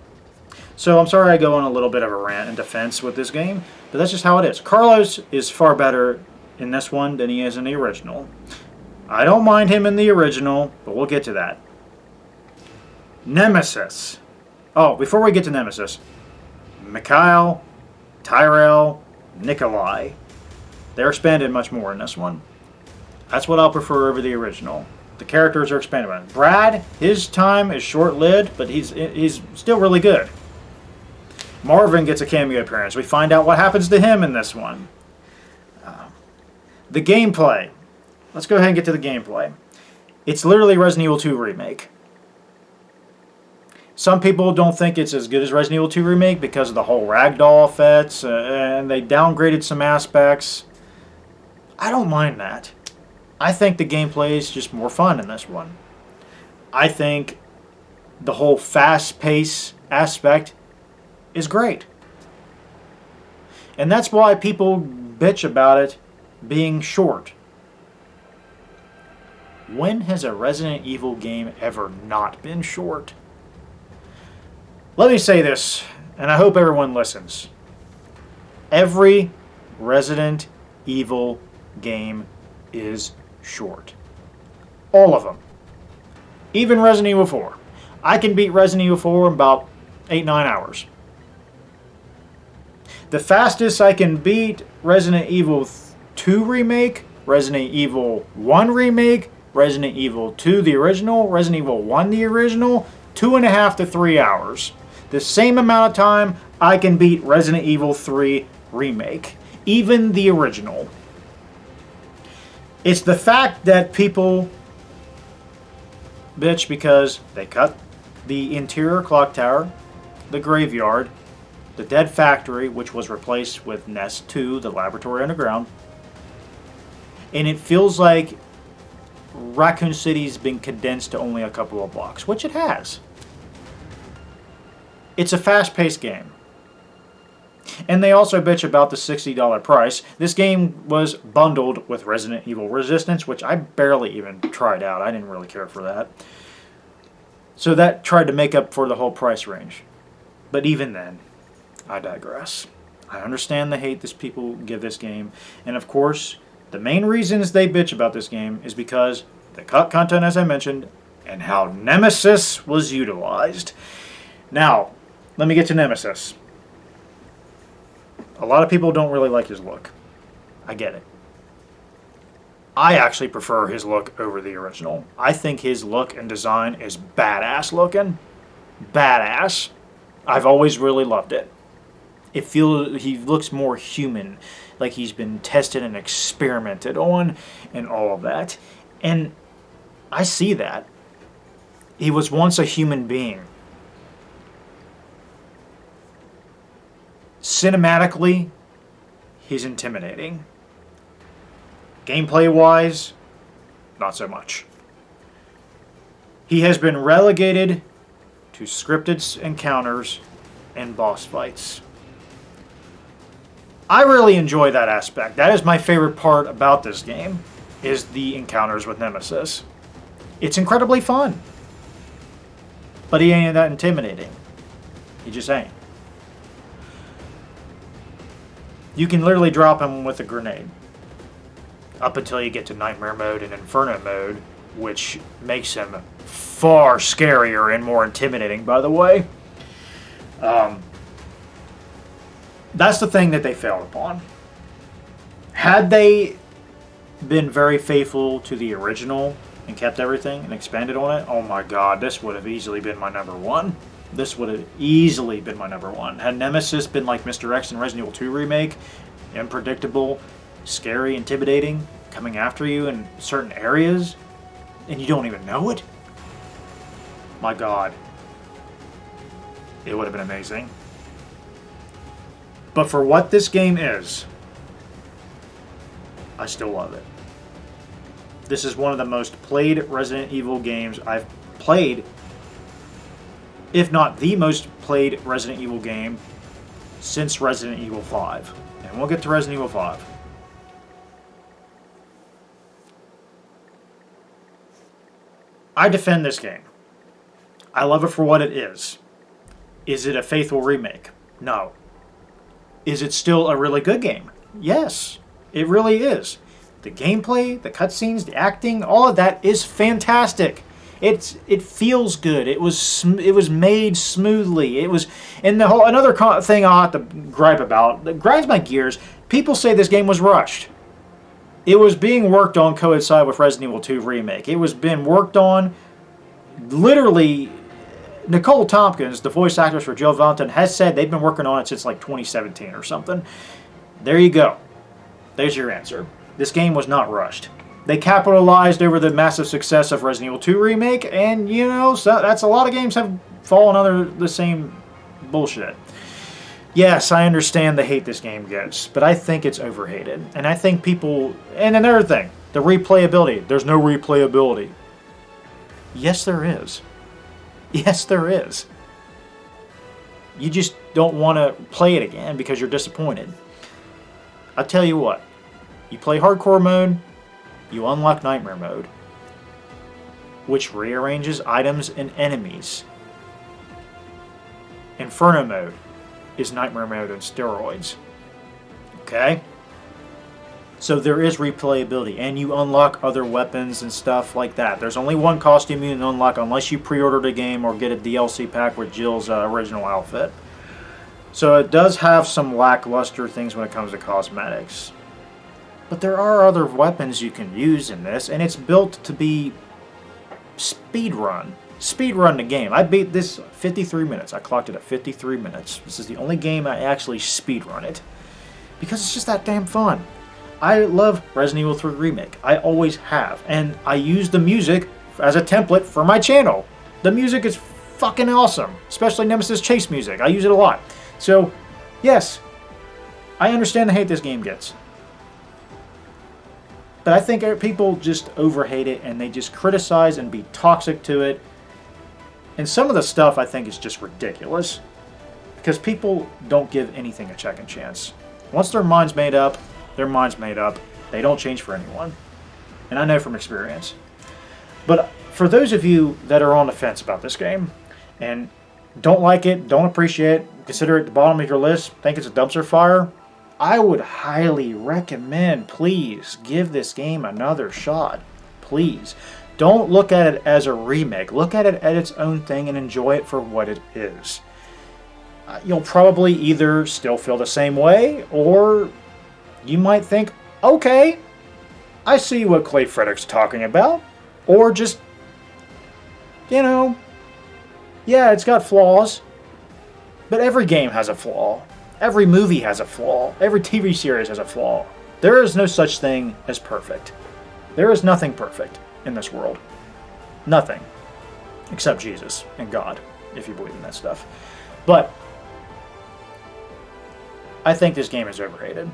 So I'm sorry I go on a little bit of a rant in defense with this game, but that's just how it is. Carlos is far better in this one than he is in the original. I don't mind him in the original, but we'll get to that. Nemesis. Oh, before we get to Nemesis, Mikhail, Tyrell, Nikolai. They're expanded much more in this one. That's what I'll prefer over the original. The characters are expanded on. Brad, his time is short-lived, but he's still really good. Marvin gets a cameo appearance. We find out what happens to him in this one. The gameplay. Let's go ahead and get to the gameplay. It's literally Resident Evil 2 Remake. Some people don't think it's as good as Resident Evil 2 Remake because of the whole ragdoll effects, and they downgraded some aspects. I don't mind that. I think the gameplay is just more fun in this one. I think the whole fast-paced aspect is great. And that's why people bitch about it being short. When has a Resident Evil game ever not been short? Let me say this, and I hope everyone listens. Every Resident Evil game is short. All of them. Even Resident Evil 4. I can beat Resident Evil 4 in about 8-9 hours. The fastest I can beat Resident Evil 2 Remake, Resident Evil 1 Remake, Resident Evil 2 the original, Resident Evil 1 the original, 2.5 to 3 hours. The same amount of time I can beat Resident Evil 3 Remake. Even the original. It's the fact that people bitch because they cut the interior clock tower, the graveyard, the dead factory, which was replaced with Nest 2, the laboratory underground. And it feels like Raccoon City's been condensed to only a couple of blocks, which it has. It's a fast-paced game. And they also bitch about the $60 price. This game was bundled with Resident Evil Resistance, which I barely even tried out. I didn't really care for that. So that tried to make up for the whole price range. But even then, I digress. I understand the hate that people give this game. And of course, the main reasons they bitch about this game is because the cut content, as I mentioned, and how Nemesis was utilized. Now, let me get to Nemesis. A lot of people don't really like his look. I get it. I actually prefer his look over the original. I think his look and design is badass looking. Badass. I've always really loved it. He looks more human, like he's been tested and experimented on, and all of that. And I see that. He was once a human being. Cinematically, he's intimidating. Gameplay-wise, not so much. He has been relegated to scripted encounters and boss fights. I really enjoy that aspect. That is my favorite part about this game, is the encounters with Nemesis. It's incredibly fun. But he ain't that intimidating. He just ain't. You can literally drop him with a grenade. Up until you get to Nightmare Mode and Inferno Mode, which makes him far scarier and more intimidating, by the way. That's the thing that they failed upon. Had they been very faithful to the original and kept everything and expanded on it, oh my god, this would have easily been my number one. This would have easily been my number one. Had Nemesis been like Mr. X in Resident Evil 2 Remake, unpredictable, scary, intimidating, coming after you in certain areas, and you don't even know it, my god, it would have been amazing. But for what this game is, I still love it. This is one of the most played Resident Evil games I've played, if not the most played Resident Evil game since Resident Evil 5. And we'll get to Resident Evil 5. I defend this game. I love it for what it is. Is it a faithful remake? No. Is it still a really good game? Yes, it really is. The gameplay, the cutscenes, the acting, all of that is fantastic. It feels good. It was made smoothly. It was, and the whole another thing I'll have to gripe about that grinds my gears. People say this game was rushed. It was being worked on coincide with Resident Evil 2 Remake. It was being worked on literally. Nicole Tompkins, the voice actress for Jill Valentine, has said they've been working on it since like 2017 or something. There you go. There's your answer. This game was not rushed. They capitalized over the massive success of Resident Evil 2 Remake, and you know, so that's a lot of games have fallen under the same bullshit. Yes, I understand the hate this game gets, but I think it's overhated. And I think people... And another thing, the replayability. There's no replayability. Yes, there is. Yes, there is. You just don't want to play it again because you're disappointed. I'll tell you what. You play hardcore mode, you unlock nightmare mode, which rearranges items and enemies. Inferno mode is nightmare mode on steroids. Okay? So there is replayability, and you unlock other weapons and stuff like that. There's only one costume you can unlock unless you pre-order the game or get a DLC pack with Jill's original outfit. So it does have some lackluster things when it comes to cosmetics. But there are other weapons you can use in this, and it's built to be speedrun. Speedrun the game. I beat this 53 minutes. I clocked it at 53 minutes. This is the only game I actually speedrun it. Because it's just that damn fun. I love Resident Evil 3 Remake. I always have. And I use the music as a template for my channel. The music is fucking awesome. Especially Nemesis Chase music. I use it a lot. So, yes. I understand the hate this game gets. But I think people just overhate it and they just criticize and be toxic to it. And some of the stuff I think is just ridiculous. Because people don't give anything a second chance. Once their mind's made up, their mind's made up. They don't change for anyone. And I know from experience. But for those of you that are on the fence about this game and don't like it, don't appreciate it, consider it at the bottom of your list, think it's a dumpster fire, I would highly recommend, please, give this game another shot. Please. Don't look at it as a remake. Look at it as its own thing and enjoy it for what it is. You'll probably either still feel the same way, or you might think, okay, I see what Clay Frederick's talking about. Or just, you know, yeah, it's got flaws, but every game has a flaw. Every movie has a flaw. Every TV series has a flaw. There is no such thing as perfect. There is nothing perfect in this world. Nothing. Except Jesus and God, if you believe in that stuff. But I think this game is overrated.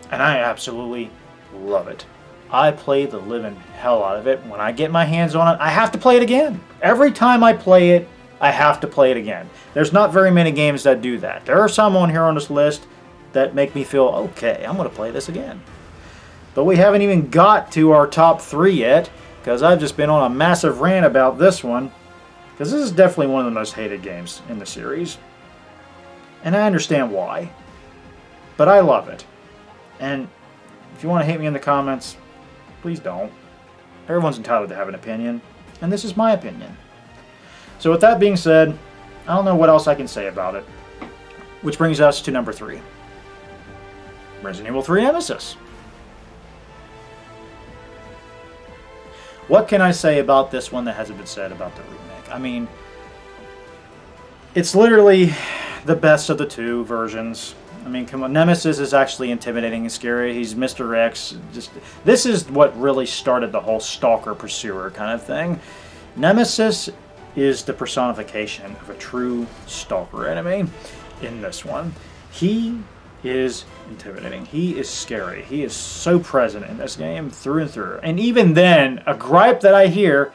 And I absolutely love it. I play the living hell out of it. When I get my hands on it, I have to play it again. Every time I play it, I have to play it again. There's not very many games that do that. There are some on here on this list that make me feel, okay, I'm going to play this again. But we haven't even got to our top 3 yet, because I've just been on a massive rant about this one, because this is definitely one of the most hated games in the series. And I understand why. But I love it. And if you want to hate me in the comments, please don't. Everyone's entitled to have an opinion, and this is my opinion. So with that being said, I don't know what else I can say about it. Which brings us to number 3. Resident Evil 3 Nemesis. What can I say about this one that hasn't been said about the remake? I mean, it's literally the best of the 2 versions. I mean, come on, Nemesis is actually intimidating and scary. He's Mr. X. This is what really started the whole stalker pursuer kind of thing. Nemesis is the personification of a true stalker enemy in this one. He is intimidating. He is scary. He is so present in this game through and through. And even then, a gripe that I hear,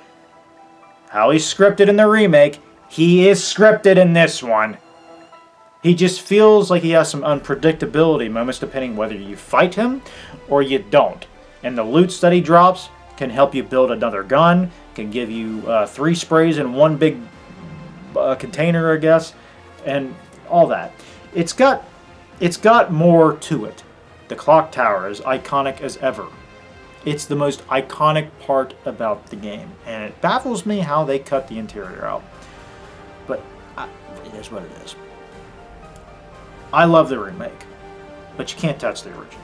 how he's scripted in the remake, he is scripted in this one. He just feels like he has some unpredictability moments depending whether you fight him or you don't. And the loot that he drops can help you build another gun, can give you 3 sprays in one big container, I guess, and all that. It's got more to it. The clock tower is iconic as ever. It's the most iconic part about the game, and it baffles me how they cut the interior out. But it is what it is. I love the remake, but you can't touch the original.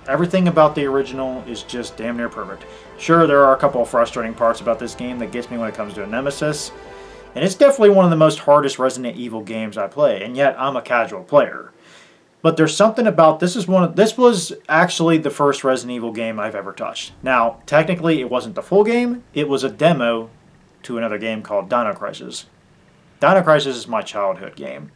Everything about the original is just damn near perfect. Sure, there are a couple of frustrating parts about this game that gets me when it comes to a Nemesis, and it's definitely one of the most hardest Resident Evil games I play, and yet I'm a casual player. But there's something about this was actually the first Resident Evil game I've ever touched. Now, technically it wasn't the full game, it was a demo to another game called Dino Crisis. Dino Crisis is my childhood game.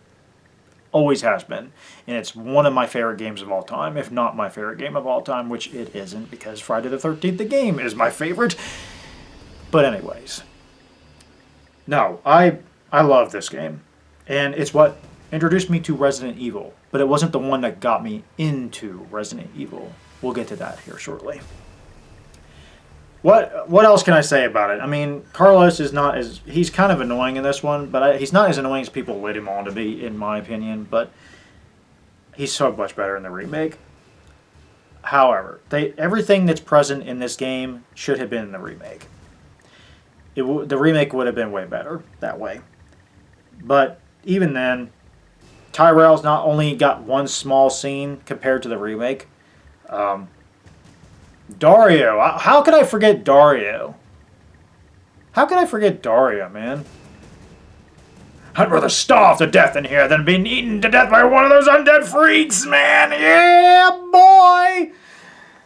Always has been. And it's one of my favorite games of all time, if not my favorite game of all time, which it isn't because Friday the 13th, the game, is my favorite. But anyways. No, I love this game. And it's what introduced me to Resident Evil. But it wasn't the one that got me into Resident Evil. We'll get to that here shortly. What else can I say about it? I mean, Carlos is not as... He's kind of annoying in this one, but he's not as annoying as people led him on to be, in my opinion, but he's so much better in the remake. However, everything that's present in this game should have been in the remake. The remake would have been way better that way. But even then, Tyrell's not only got one small scene compared to the remake... Dario. How could I forget Dario? How could I forget Dario, man? I'd rather starve to death in here than being eaten to death by one of those undead freaks, man. Yeah, boy.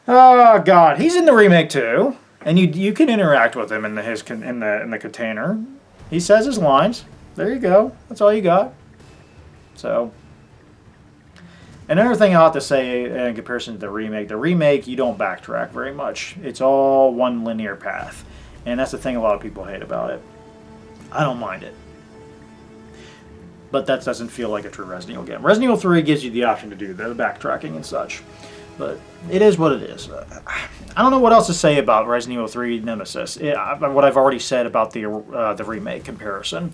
Oh God, he's in the remake too, and you can interact with him in the container. He says his lines. There you go. That's all you got. So. Another thing I'll have to say in comparison to the remake, you don't backtrack very much. It's all one linear path. And that's the thing a lot of people hate about it. I don't mind it. But that doesn't feel like a true Resident Evil game. Resident Evil 3 gives you the option to do the backtracking and such. But it is what it is. I don't know what else to say about Resident Evil 3 Nemesis. What I've already said about the remake comparison.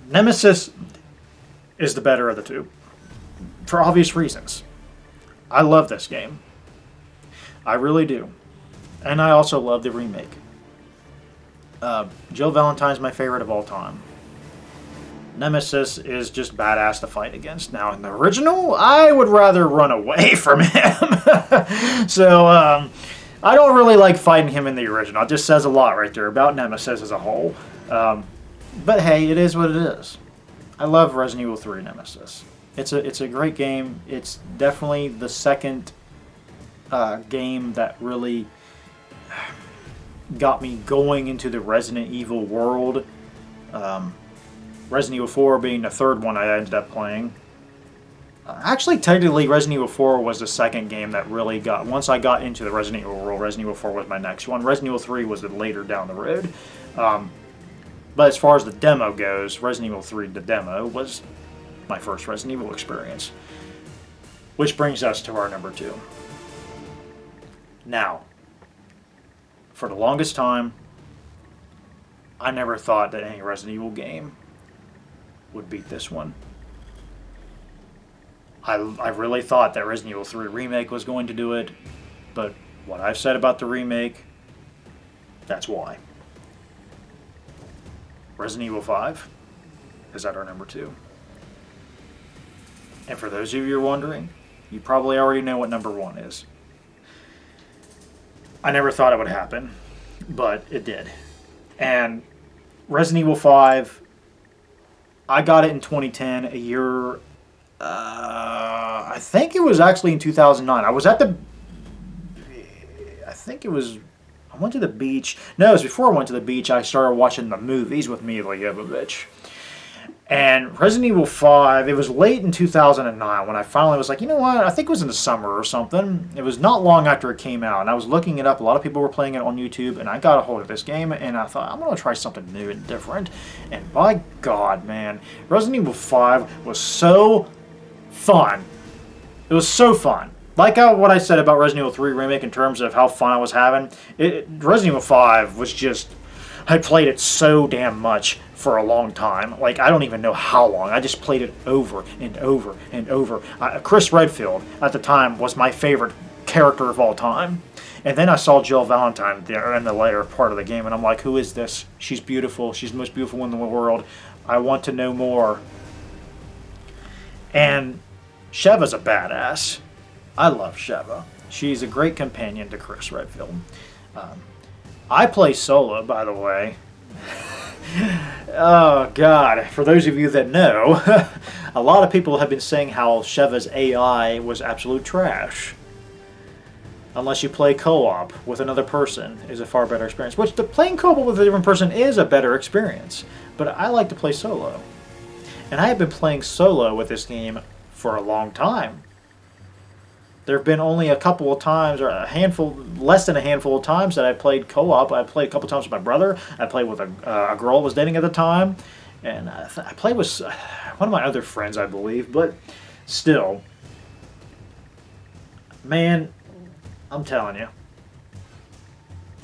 Nemesis is the better of the two. For obvious reasons. I love this game. I really do. And I also love the remake. Jill Valentine's my favorite of all time. Nemesis is just badass to fight against. Now, in the original, I would rather run away from him. So, I don't really like fighting him in the original. It just says a lot right there about Nemesis as a whole. But hey, it is what it is. I love Resident Evil 3 Nemesis. It's a great game. It's definitely the second game that really got me going into the Resident Evil world. Resident Evil 4 being the third one I ended up playing. Actually, technically, Resident Evil 4 was the second game that really got... Once I got into the Resident Evil world, Resident Evil 4 was my next one. Resident Evil 3 was later down the road. But as far as the demo goes, Resident Evil 3, the demo, was my first Resident Evil experience. Which brings us to our number 2. Now, for the longest time, I never thought that any Resident Evil game would beat this one. I really thought that Resident Evil 3 Remake was going to do it, but what I've said about the remake, that's why. Resident Evil 5 is at our number 2. And for those of you who are wondering, you probably already know what number 1 is. I never thought it would happen, but it did. And Resident Evil 5, I got it in 2010, a year... I think it was actually in 2009. I was at the... I think it was... I went to the beach. No, it was before I went to the beach. I started watching the movies with Milla Jovovich. And Resident Evil 5, it was late in 2009 when I finally was like, you know what? I think it was in the summer or something. It was not long after it came out. And I was looking it up. A lot of people were playing it on YouTube. And I got a hold of this game. And I thought, I'm going to try something new and different. And by God, man, Resident Evil 5 was so fun. It was so fun. Like what I said about Resident Evil 3 Remake in terms of how fun I was having, Resident Evil 5 was just... I played it so damn much for a long time. Like, I don't even know how long. I just played it over and over and over. Chris Redfield, at the time, was my favorite character of all time. And then I saw Jill Valentine there in the later part of the game, and I'm like, who is this? She's beautiful. She's the most beautiful one in the world. I want to know more. And Sheva's a badass. I love Sheva. She's a great companion to Chris Redfield. I play solo, by the way. Oh, God. For those of you that know, a lot of people have been saying how Sheva's AI was absolute trash. Unless you play co-op with another person is a far better experience. Which, playing co-op with a different person is a better experience. But I like to play solo. And I have been playing solo with this game for a long time. There have been only a couple of times, or a handful, less than a handful of times that I played co-op. I played a couple times with my brother. I played with a girl I was dating at the time. And I played with one of my other friends, I believe. But still, man, I'm telling you,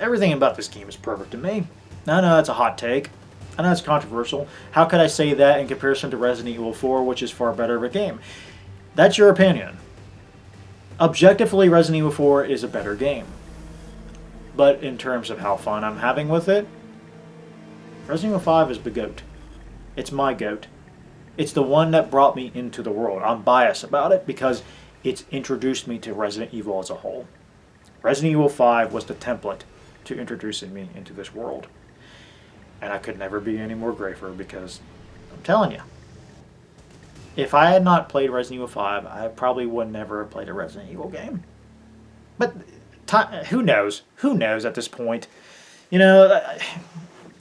everything about this game is perfect to me. I know that's a hot take. I know it's controversial. How could I say that in comparison to Resident Evil 4, which is far better of a game? That's your opinion. Objectively, Resident Evil 4 is a better game. But in terms of how fun I'm having with it, Resident Evil 5 is the GOAT. It's my GOAT. It's the one that brought me into the world. I'm biased about it because it's introduced me to Resident Evil as a whole. Resident Evil 5 was the template to introducing me into this world. And I could never be any more grateful because, I'm telling you, if I had not played Resident Evil 5, I probably would never have played a Resident Evil game. But who knows? Who knows at this point? You know,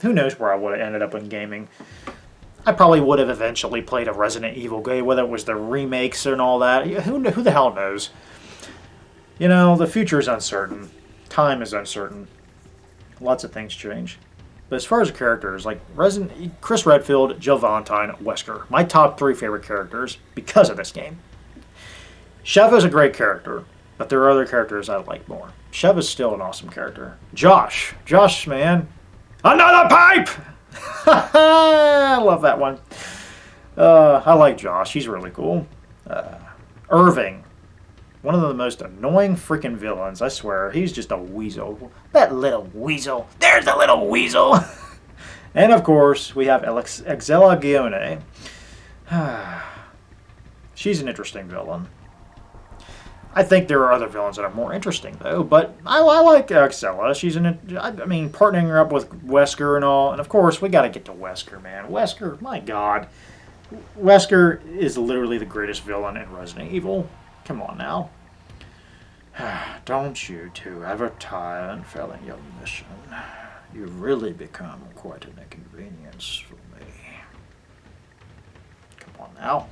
who knows where I would have ended up in gaming. I probably would have eventually played a Resident Evil game, whether it was the remakes and all that. Who the hell knows? You know, the future is uncertain. Time is uncertain. Lots of things change. But as far as the characters, like Chris Redfield, Jill Valentine, Wesker, my top 3 favorite characters because of this game. Sheva's a great character, but there are other characters I like more. Sheva's still an awesome character. Josh, man, another pipe! I love that one. I like Josh. He's really cool. Irving. One of the most annoying freaking villains, I swear. He's just a weasel. That little weasel. There's the little weasel! And of course, we have Exela Gione. She's an interesting villain. I think there are other villains that are more interesting, though. But I like Exela. She's partnering her up with Wesker and all. And of course, we got to get to Wesker, man. Wesker, my God. Wesker is literally the greatest villain in Resident Evil. Come on now. Don't you two ever tire in failing your mission? You've really become quite an inconvenience for me. Come on now.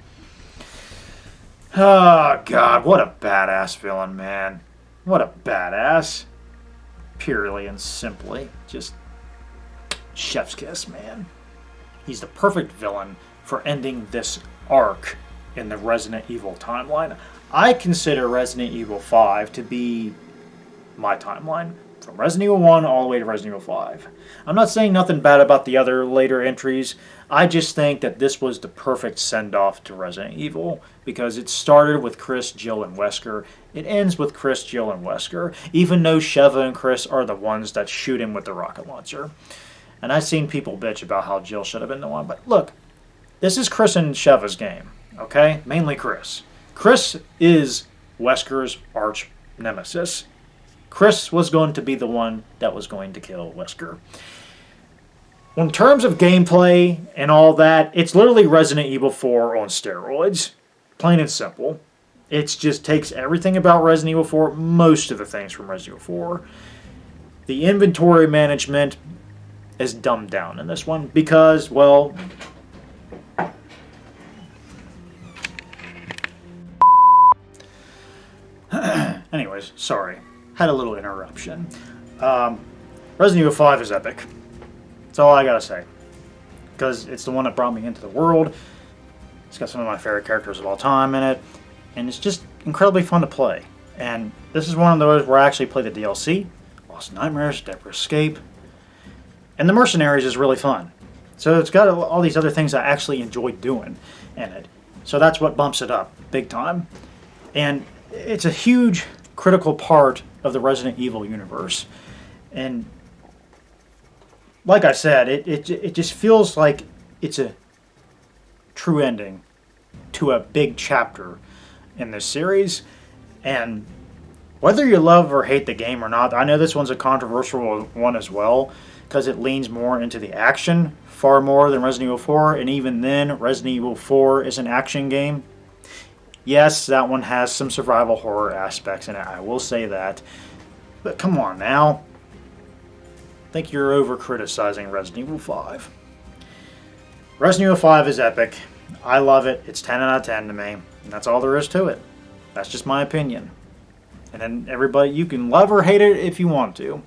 Oh, God, what a badass villain, man. What a badass. Purely and simply. Just chef's kiss, man. He's the perfect villain for ending this arc in the Resident Evil timeline. I consider Resident Evil 5 to be my timeline. From Resident Evil 1 all the way to Resident Evil 5. I'm not saying nothing bad about the other later entries. I just think that this was the perfect send-off to Resident Evil because it started with Chris, Jill, and Wesker. It ends with Chris, Jill, and Wesker, even though Sheva and Chris are the ones that shoot him with the rocket launcher. And I've seen people bitch about how Jill should have been the one, but look, this is Chris and Sheva's game, okay? Mainly Chris. Chris is Wesker's arch nemesis. Chris was going to be the one that was going to kill Wesker. In terms of gameplay and all that, it's literally Resident Evil 4 on steroids. Plain and simple. It just takes everything about Resident Evil 4, most of the things from Resident Evil 4. The inventory management is dumbed down in this one because, well... Anyways, sorry. Had a little interruption. Resident Evil 5 is epic. That's all I gotta say. Because it's the one that brought me into the world. It's got some of my favorite characters of all time in it. And it's just incredibly fun to play. And this is one of those where I actually play the DLC. Lost Nightmares, Deborah Escape. And the Mercenaries is really fun. So it's got all these other things I actually enjoy doing in it. So that's what bumps it up big time. And it's a huge critical part of the Resident Evil universe. And like I said, it just feels like it's a true ending to a big chapter in this series. And whether you love or hate the game or not, I know this one's a controversial one as well, because it leans more into the action far more than Resident Evil 4, and even then, Resident Evil 4 is an action game. Yes, that one has some survival horror aspects in it, I will say that. But come on now. I think you're over-criticizing Resident Evil 5. Resident Evil 5 is epic. I love it. It's 10 out of 10 to me. And that's all there is to it. That's just my opinion. And then everybody, you can love or hate it if you want to.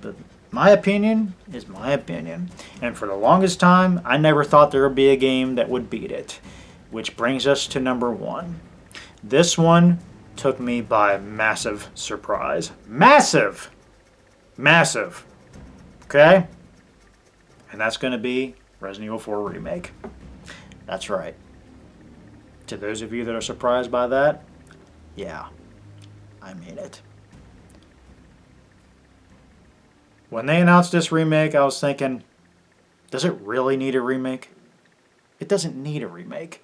But my opinion is my opinion. And for the longest time, I never thought there would be a game that would beat it. Which brings us to number 1. This one took me by massive surprise. Massive! Massive. Okay? And that's going to be Resident Evil 4 Remake. That's right. To those of you that are surprised by that, yeah, I mean it. When they announced this remake, I was thinking, does it really need a remake? It doesn't need a remake.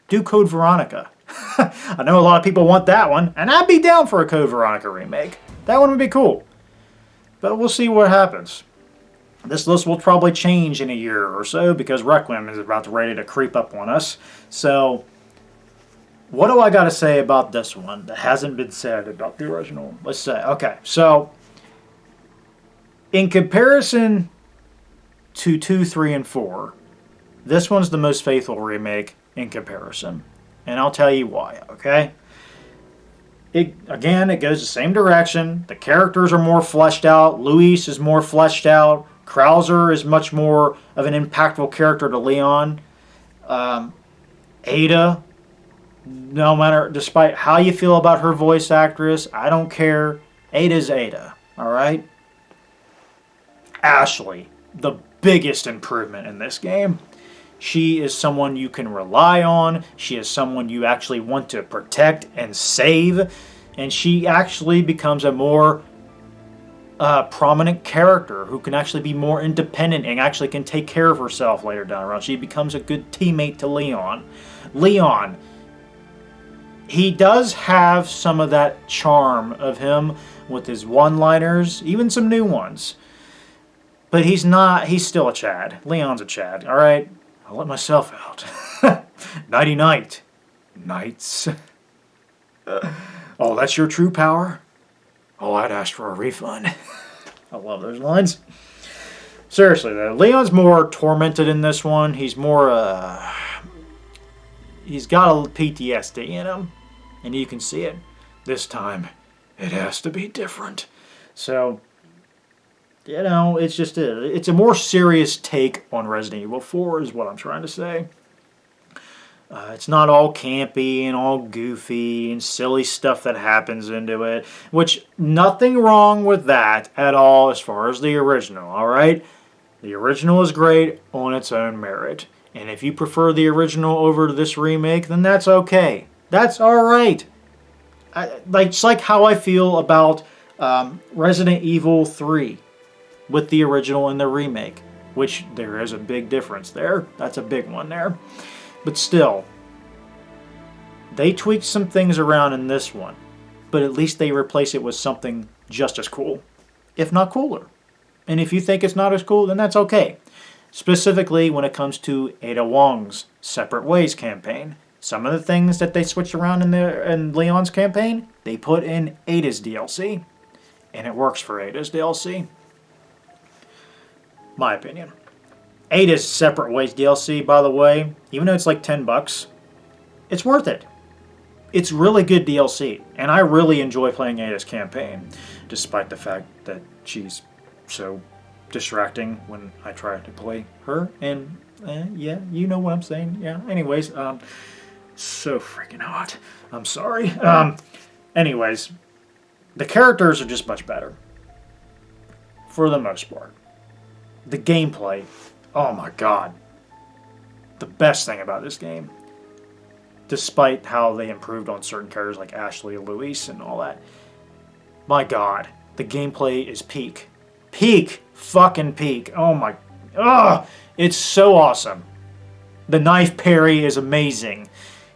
Do Code Veronica. I know a lot of people want that one, and I'd be down for a Code Veronica remake. That one would be cool. But we'll see what happens. This list will probably change in a year or so because Requiem is about ready to creep up on us. So, what do I got to say about this one that hasn't been said about the original? Let's say, okay, so in comparison to 2, 3, and 4, this one's the most faithful remake in comparison. And I'll tell you why, okay? It goes the same direction. The characters are more fleshed out. Luis is more fleshed out. Krauser is much more of an impactful character to Leon. Ada, no matter, despite how you feel about her voice actress, I don't care. Ada's Ada, alright? Ashley, the biggest improvement in this game. She is someone you can rely on. She is someone you actually want to protect and save. And she actually becomes a more prominent character who can actually be more independent and actually can take care of herself later down the road. She becomes a good teammate to Leon. Leon, he does have some of that charm of him with his one-liners, even some new ones. But he's still a Chad. Leon's a Chad, alright? I'll let myself out. Nighty night, knights. Oh, that's your true power? Oh, I'd ask for a refund. I love those lines. Seriously, though, Leon's more tormented in this one. He's more, he's got a PTSD in him, and you can see it. This time, it has to be different. So, you know, it's just it's a more serious take on Resident Evil 4 is what I'm trying to say. It's not all campy and all goofy and silly stuff that happens into it, which nothing wrong with that at all as far as the original, alright? The original is great on its own merit. And if you prefer the original over this remake, then that's okay. That's alright. It's like how I feel about Resident Evil 3 with the original and the remake, which there is a big difference there. That's a big one there. But still, they tweaked some things around in this one, but at least they replace it with something just as cool, if not cooler. And if you think it's not as cool, then that's okay. Specifically when it comes to Ada Wong's Separate Ways campaign. Some of the things that they switched around in Leon's campaign, they put in Ada's DLC. And it works for Ada's DLC. My opinion. Ada's Separate Ways DLC, by the way, even though it's like $10, it's worth it. It's really good DLC, and I really enjoy playing Ada's campaign, despite the fact that she's so distracting when I try to play her, and yeah, you know what I'm saying, yeah, anyways, so freaking hot, I'm sorry, anyways, the characters are just much better, for the most part. The gameplay, oh my god. The best thing about this game, despite how they improved on certain characters like Ashley, Luis, and all that, my god, the gameplay is peak. Peak! Fucking peak. Oh my... Ugh! It's so awesome. The knife parry is amazing.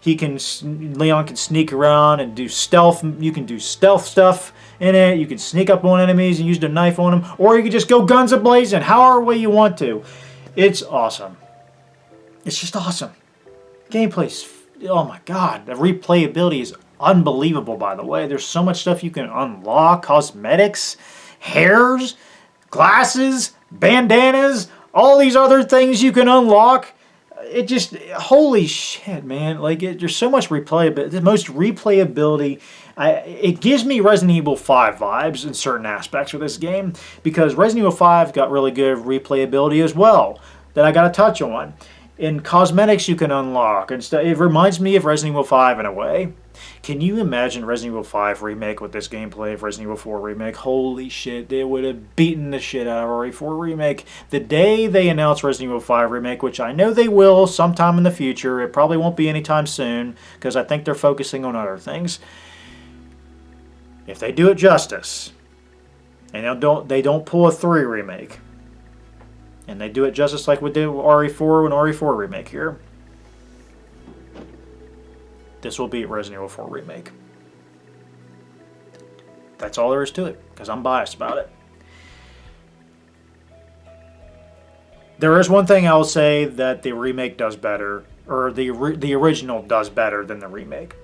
Leon can sneak around and do stealth. You can do stealth stuff in it. You can sneak up on enemies and use the knife on them. Or you can just go guns a-blazing, however way you want to. It's awesome. It's just awesome. Gameplay's... Oh my god. The replayability is unbelievable, by the way. There's so much stuff you can unlock. Cosmetics, hairs, glasses, bandanas, all these other things you can unlock. It just... Holy shit, man. Like, there's so much replayability. The most replayability... it gives me Resident Evil 5 vibes in certain aspects of this game, because Resident Evil 5 got really good replayability as well that I got to touch on. In cosmetics you can unlock and stuff. It reminds me of Resident Evil 5 in a way. Can you imagine Resident Evil 5 remake with this gameplay of Resident Evil 4 remake? Holy shit, they would have beaten the shit out of RE4 remake. The day they announce Resident Evil 5 remake, which I know they will sometime in the future, it probably won't be anytime soon, because I think they're focusing on other things. If they do it justice, and they don't pull a 3 remake, and they do it justice like we did with RE4 and RE4 remake here, this will beat Resident Evil 4 remake. That's all there is to it, because I'm biased about it. There is one thing I will say that the remake does better, or the original does better than the remake.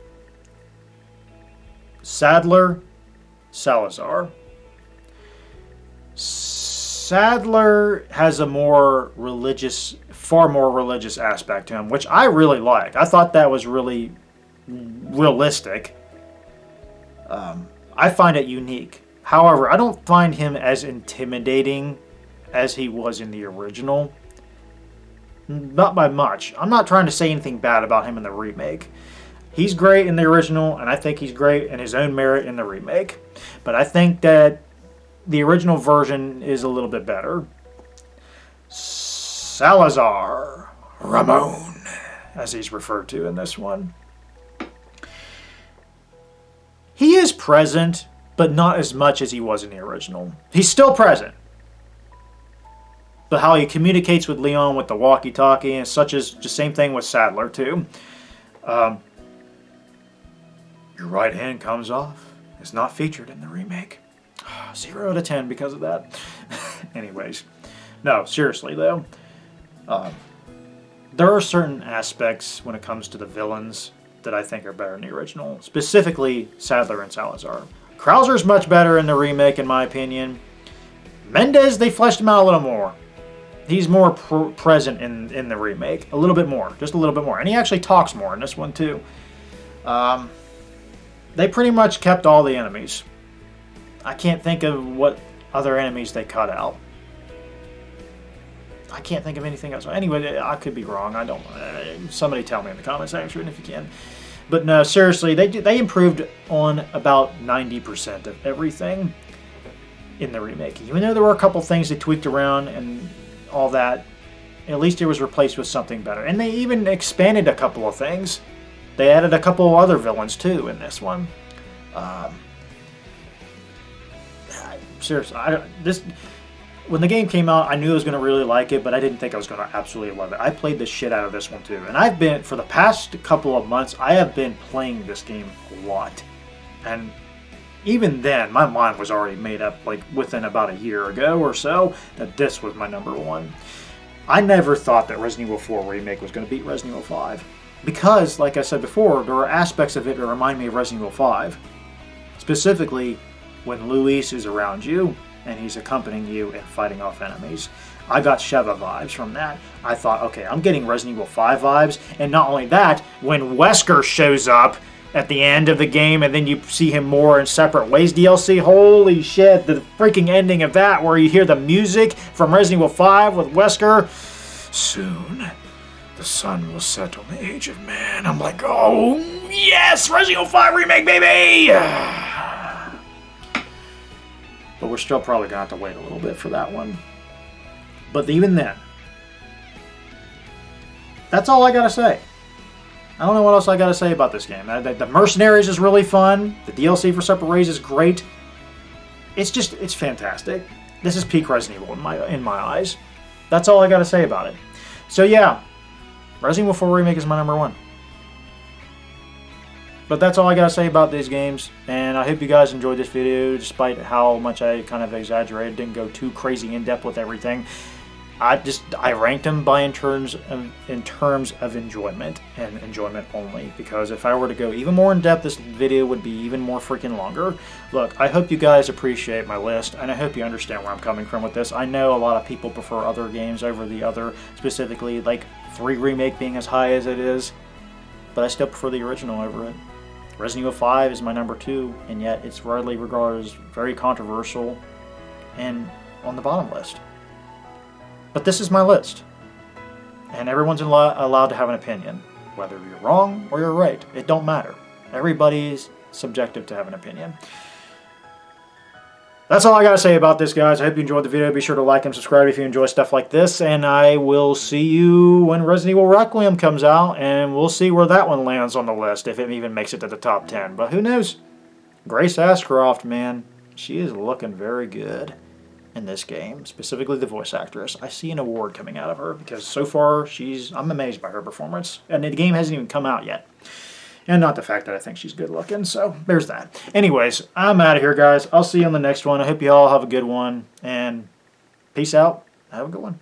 Sadler, Salazar. Sadler has a more religious, far more religious aspect to him, which I really like. I thought that was really realistic. I find it unique. However, I don't find him as intimidating as he was in the original. Not by much. I'm not trying to say anything bad about him in the remake. He's great in the original, and I think he's great in his own merit in the remake. But I think that the original version is a little bit better. Salazar Ramon, as he's referred to in this one. He is present, but not as much as he was in the original. He's still present. But how he communicates with Leon with the walkie-talkie, and such as the same thing with Sadler too. Your right hand comes off. It's not featured in the remake. 0 out of 10 because of that. Anyways. No, seriously though. there are certain aspects when it comes to the villains that I think are better in the original, specifically Sadler and Salazar. Krauser's much better in the remake, in my opinion. Mendez, they fleshed him out a little more. He's more present in the remake, a little bit more, just a little bit more, and he actually talks more in this one too. They pretty much kept all the enemies. I can't think of what other enemies they cut out. I can't think of anything else. Anyway, I could be wrong. I don't. Somebody tell me in the comment section if you can. But no, seriously, they improved on about 90% of everything in the remake. Even though there were a couple things they tweaked around and all that, at least it was replaced with something better. And they even expanded a couple of things. They added a couple of other villains too in this one. Seriously, when the game came out, I knew I was going to really like it, but I didn't think I was going to absolutely love it. I played the shit out of this one too. And for the past couple of months, I have been playing this game a lot. And even then, my mind was already made up, like within about a year ago or so, that this was my number one. I never thought that Resident Evil 4 Remake was going to beat Resident Evil 5. Because, like I said before, there are aspects of it that remind me of Resident Evil 5. Specifically, when Luis is around you, and he's accompanying you and fighting off enemies. I got Sheva vibes from that. I thought, okay, I'm getting Resident Evil 5 vibes. And not only that, when Wesker shows up at the end of the game, and then you see him more in Separate Ways DLC. Holy shit, the freaking ending of that, where you hear the music from Resident Evil 5 with Wesker. Soon, the sun will set on the age of man. I'm like, oh, yes, Resident Evil 5 Remake, baby! But we're still probably going to have to wait a little bit for that one. But even then, that's all I got to say. I don't know what else I got to say about this game. The Mercenaries is really fun. The DLC for Separate Ways is great. It's fantastic. This is peak Resident Evil in my eyes. That's all I got to say about it. So yeah, Resident Evil 4 Remake is my number one. But that's all I got to say about these games. And I hope you guys enjoyed this video, despite how much I kind of exaggerated. Didn't go too crazy in depth with everything. I ranked them in terms of enjoyment and enjoyment only, because if I were to go even more in depth, this video would be even more freaking longer. Look, I hope you guys appreciate my list, and I hope you understand where I'm coming from with this. I know a lot of people prefer other games over the other, specifically like 3 Remake being as high as it is, but I still prefer the original over it. Resident Evil 5 is my number 2, and yet it's widely regarded as very controversial and on the bottom list. But this is my list, and everyone's allowed to have an opinion. Whether you're wrong or you're right, it don't matter. Everybody's subjective to have an opinion. That's all I got to say about this, guys. I hope you enjoyed the video. Be sure to like and subscribe if you enjoy stuff like this, and I will see you when Resident Evil Requiem comes out, and we'll see where that one lands on the list, if it even makes it to the top 10. But who knows? Grace Ashcroft, man, she is looking very good in this game, specifically the voice actress. I see an award coming out of her, because so far I'm amazed by her performance, and the game hasn't even come out yet. And not the fact that I think she's good looking, so there's that. Anyways, I'm out of here, guys. I'll see you on the next one. I hope you all have a good one, and peace out. Have a good one.